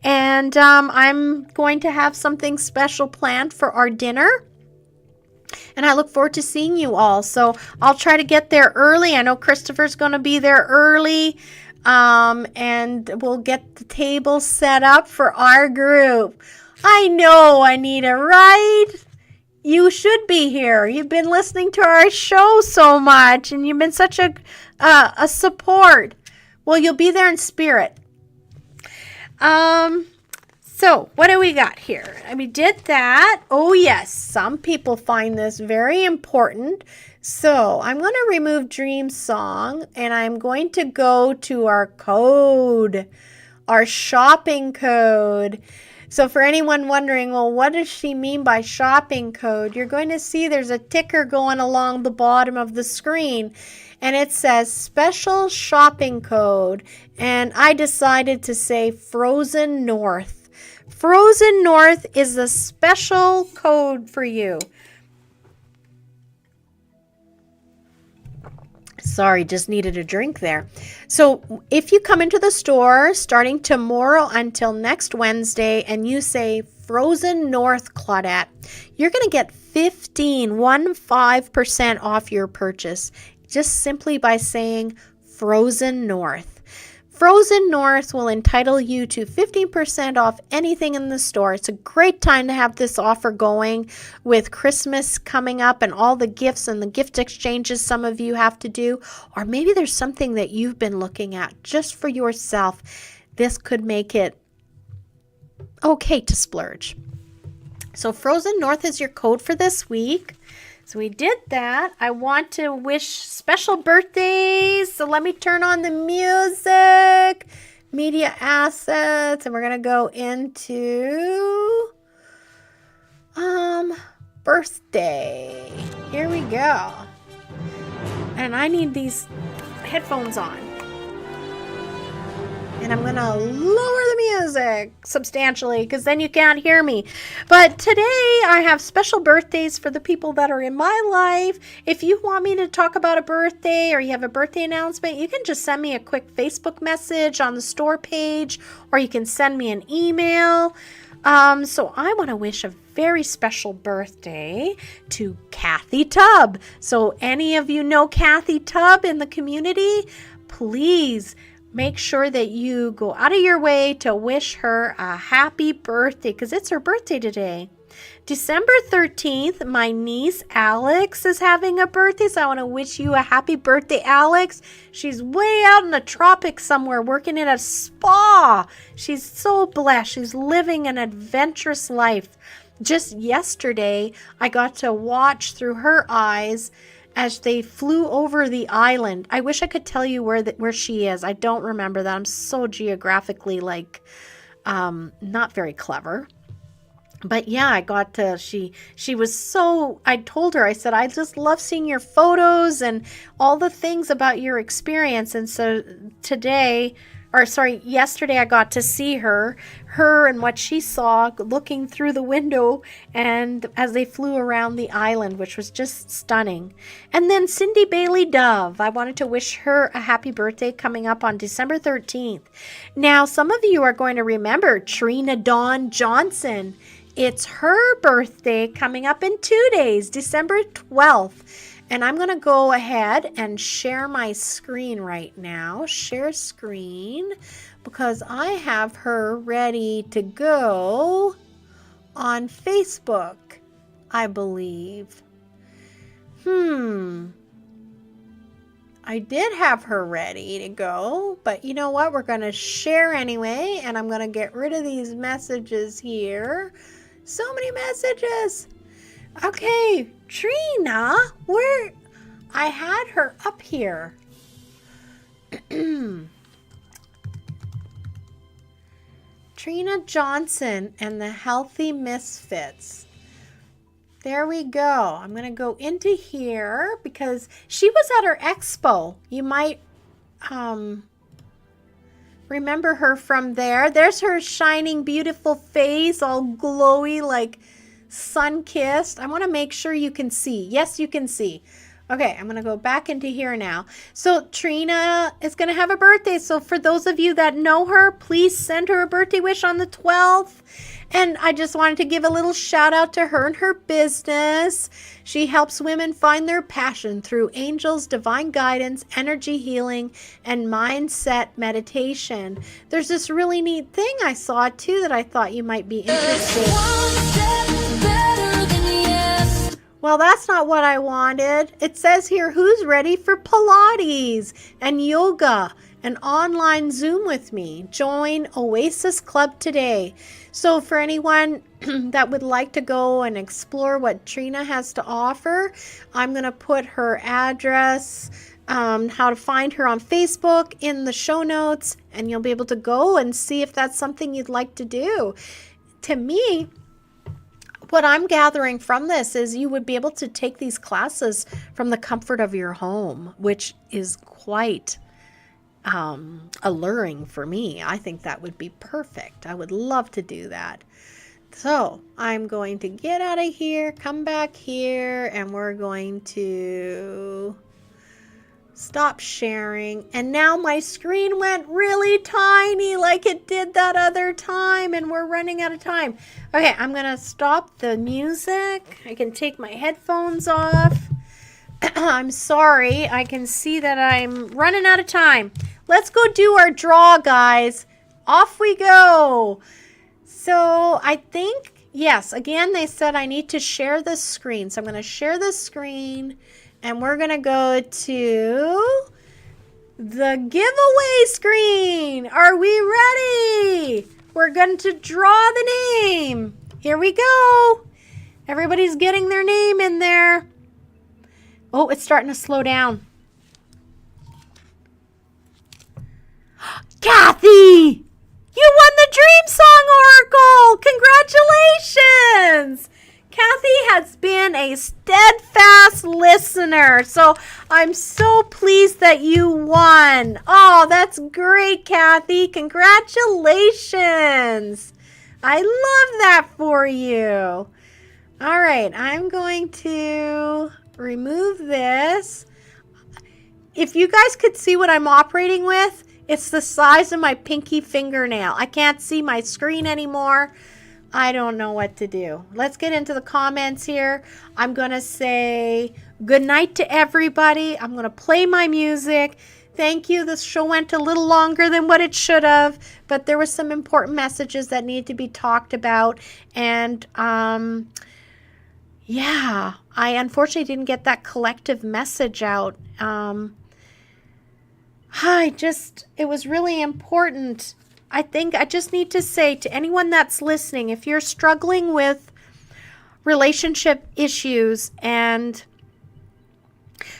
And I'm going to have something special planned for our dinner. And I look forward to seeing you all. So I'll try to get there early. I know Christopher's going to be there early. And we'll get the table set up for our group. I know, Anita, right? You should be here. You've been listening to our show so much, and you've been such a support. Well, you'll be there in spirit. So what do we got here? We did that. Oh, yes. Some people find this very important. So I'm going to remove Dream Song, and I'm going to go to our code, our shopping code. So for anyone wondering, well, what does she mean by shopping code? You're going to see there's a ticker going along the bottom of the screen, and it says special shopping code. And I decided to say Frozen North. Frozen North is a special code for you. Sorry, just needed a drink there. So if you come into the store starting tomorrow until next Wednesday and you say Frozen North Claudette, you're going to get 15% off your purchase just simply by saying Frozen North. Frozen North will entitle you to 15% off anything in the store. It's a great time to have this offer going with Christmas coming up and all the gifts and the gift exchanges some of you have to do. Or maybe there's something that you've been looking at just for yourself. This could make it okay to splurge. So Frozen North is your code for this week. So we did that. I want to wish special birthdays. So let me turn on the music, media assets, and we're going to go into birthday. Here we go. And I need these headphones on. And I'm going to lower the music substantially because then you can't hear me. But today I have special birthdays for the people that are in my life. If you want me to talk about a birthday or you have a birthday announcement, you can just send me a quick Facebook message on the store page, or you can send me an email. So I want to wish a very special birthday to Kathy Tubb. So any of you know Kathy Tubb in the community, please make sure that you go out of your way to wish her a happy birthday because it's her birthday today. December 13th, my niece Alex is having a birthday, so I want to wish you a happy birthday, Alex. She's way out in the tropics somewhere working in a spa. She's so blessed. She's living an adventurous life. Just yesterday, I got to watch through her eyes as they flew over the island. I wish I could tell you where she is. I don't remember that. I'm so geographically not very clever. But yeah, I got to, she was so, I told her, I said, I just love seeing your photos and all the things about your experience. And so yesterday I got to see her and what she saw looking through the window and as they flew around the island, which was just stunning. And then Cindy Bailey Dove, I wanted to wish her a happy birthday coming up on December 13th. Now, some of you are going to remember Trina Dawn Johnson. It's her birthday coming up in 2 days, December 12th. And I'm going to go ahead and share my screen right now. Share screen because I have her ready to go on Facebook, I believe. I did have her ready to go, but you know what? We're going to share anyway, and I'm going to get rid of these messages here. So many messages. Okay, Trina, where? I had her up here. Trina Johnson and the Healthy Misfits. There we go. I'm going to go into here because she was at her expo. You might remember her from there. There's her shining, beautiful face, all glowy, like sun-kissed. I want to make sure you can see. Yes, you can see. Okay, I'm going to go back into here now. So Trina is going to have a birthday. So for those of you that know her, please send her a birthday wish on the 12th. And I just wanted to give a little shout out to her and her business. She helps women find their passion through angels, divine guidance, energy healing, and mindset meditation. There's this really neat thing I saw too that I thought you might be interested in. Well, that's not what I wanted. It says here, who's ready for Pilates and yoga and online Zoom with me? Join Oasis Club today. So for anyone that would like to go and explore what Trina has to offer, I'm going to put her address, how to find her on Facebook in the show notes, and you'll be able to go and see if that's something you'd like to do. To me, what I'm gathering from this is you would be able to take these classes from the comfort of your home, which is quite alluring for me. I think that would be perfect. I would love to do that. So I'm going to get out of here, come back here, and we're going to stop sharing. And now my screen went really tiny like it did that other time, and we're running out of time. Okay, I'm going to stop the music. I can take my headphones off. I'm sorry. I can see that I'm running out of time. Let's go do our draw, guys. Off we go. So I think, yes, again, they said I need to share this screen. So I'm going to share this screen and we're going to go to the giveaway screen. Are we ready? We're going to draw the name. Here we go. Everybody's getting their name in there. Oh, it's starting to slow down. Kathy! You won the Dream Song Oracle! Congratulations! Kathy has been a steadfast listener, so I'm so pleased that you won. Oh, that's great, Kathy. Congratulations. I love that for you. All right, I'm going to remove this. If you guys could see what I'm operating with, it's the size of my pinky fingernail. I can't see my screen anymore. I don't know what to do. Let's get into the comments here. I'm going to say good night to everybody. I'm going to play my music. Thank you. This show went a little longer than what it should have, but there were some important messages that need to be talked about. And yeah, I unfortunately didn't get that collective message out. It was really important. I think I just need to say to anyone that's listening, if you're struggling with relationship issues, and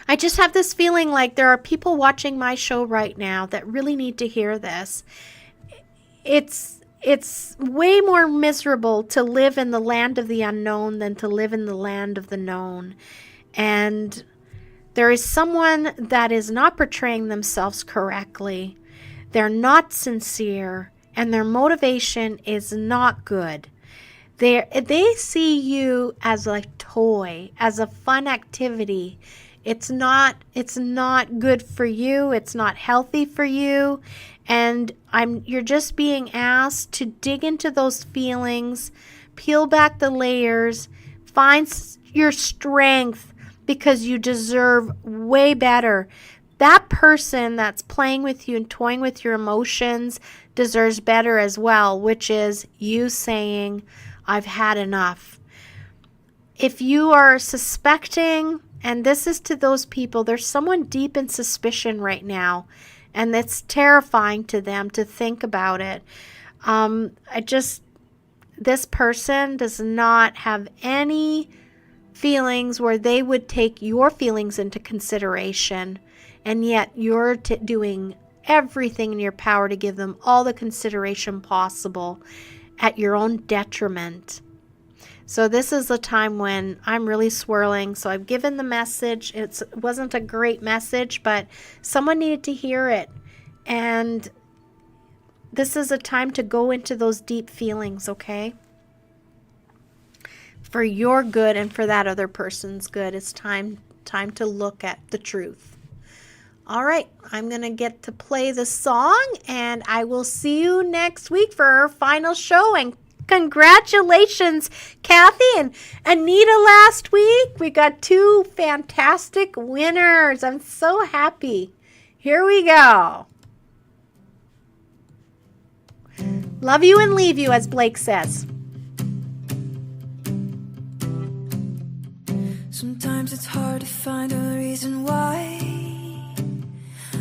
I just have this feeling like there are people watching my show right now that really need to hear this. It's way more miserable to live in the land of the unknown than to live in the land of the known. And there is someone that is not portraying themselves correctly. They're not sincere, and their motivation is not good. They see you as a toy, as a fun activity. It's not good for you. It's not healthy for you. And you're just being asked to dig into those feelings, peel back the layers, find your strength, because you deserve way better. That person that's playing with you and toying with your emotions deserves better as well, which is you saying, I've had enough. If you are suspecting, and this is to those people, there's someone deep in suspicion right now, and it's terrifying to them to think about it. This person does not have any feelings where they would take your feelings into consideration, and yet you're doing everything in your power to give them all the consideration possible at your own detriment. So this is a time when I'm really swirling. So I've given the message. It wasn't a great message, but someone needed to hear it. And this is a time to go into those deep feelings, okay? For your good and for that other person's good. It's time to look at the truth. All right, I'm going to get to play the song, and I will see you next week for our final show. And congratulations, Kathy and Anita last week. We got 2 fantastic winners. I'm so happy. Here we go. Love you and leave you, as Blake says. Sometimes it's hard to find a reason why,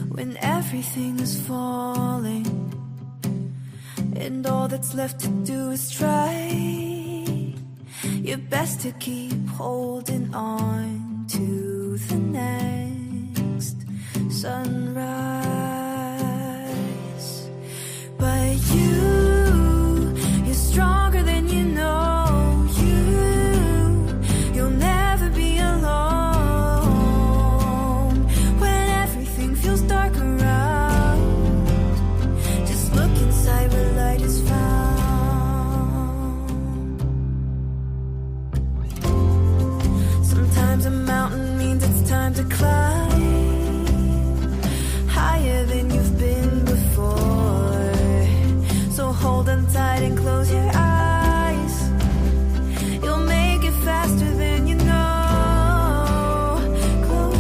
when everything is falling and all that's left to do is try your best to keep holding on to the next sunrise. But you're stronger than you know. You'll never be alone when everything feels dark around. Just look inside where light is found. Sometimes a mountain means it's time to climb higher than you've been before. So hold on tight and close your eyes. You'll make it faster than you know. Close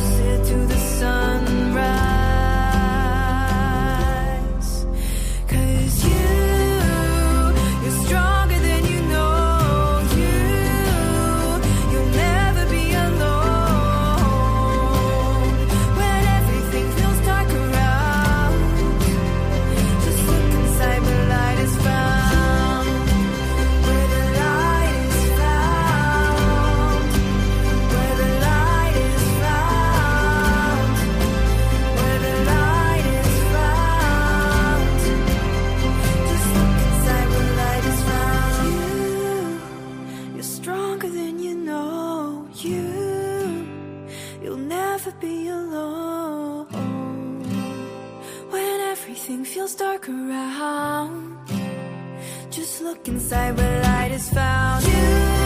look around. Just look inside where light is found. You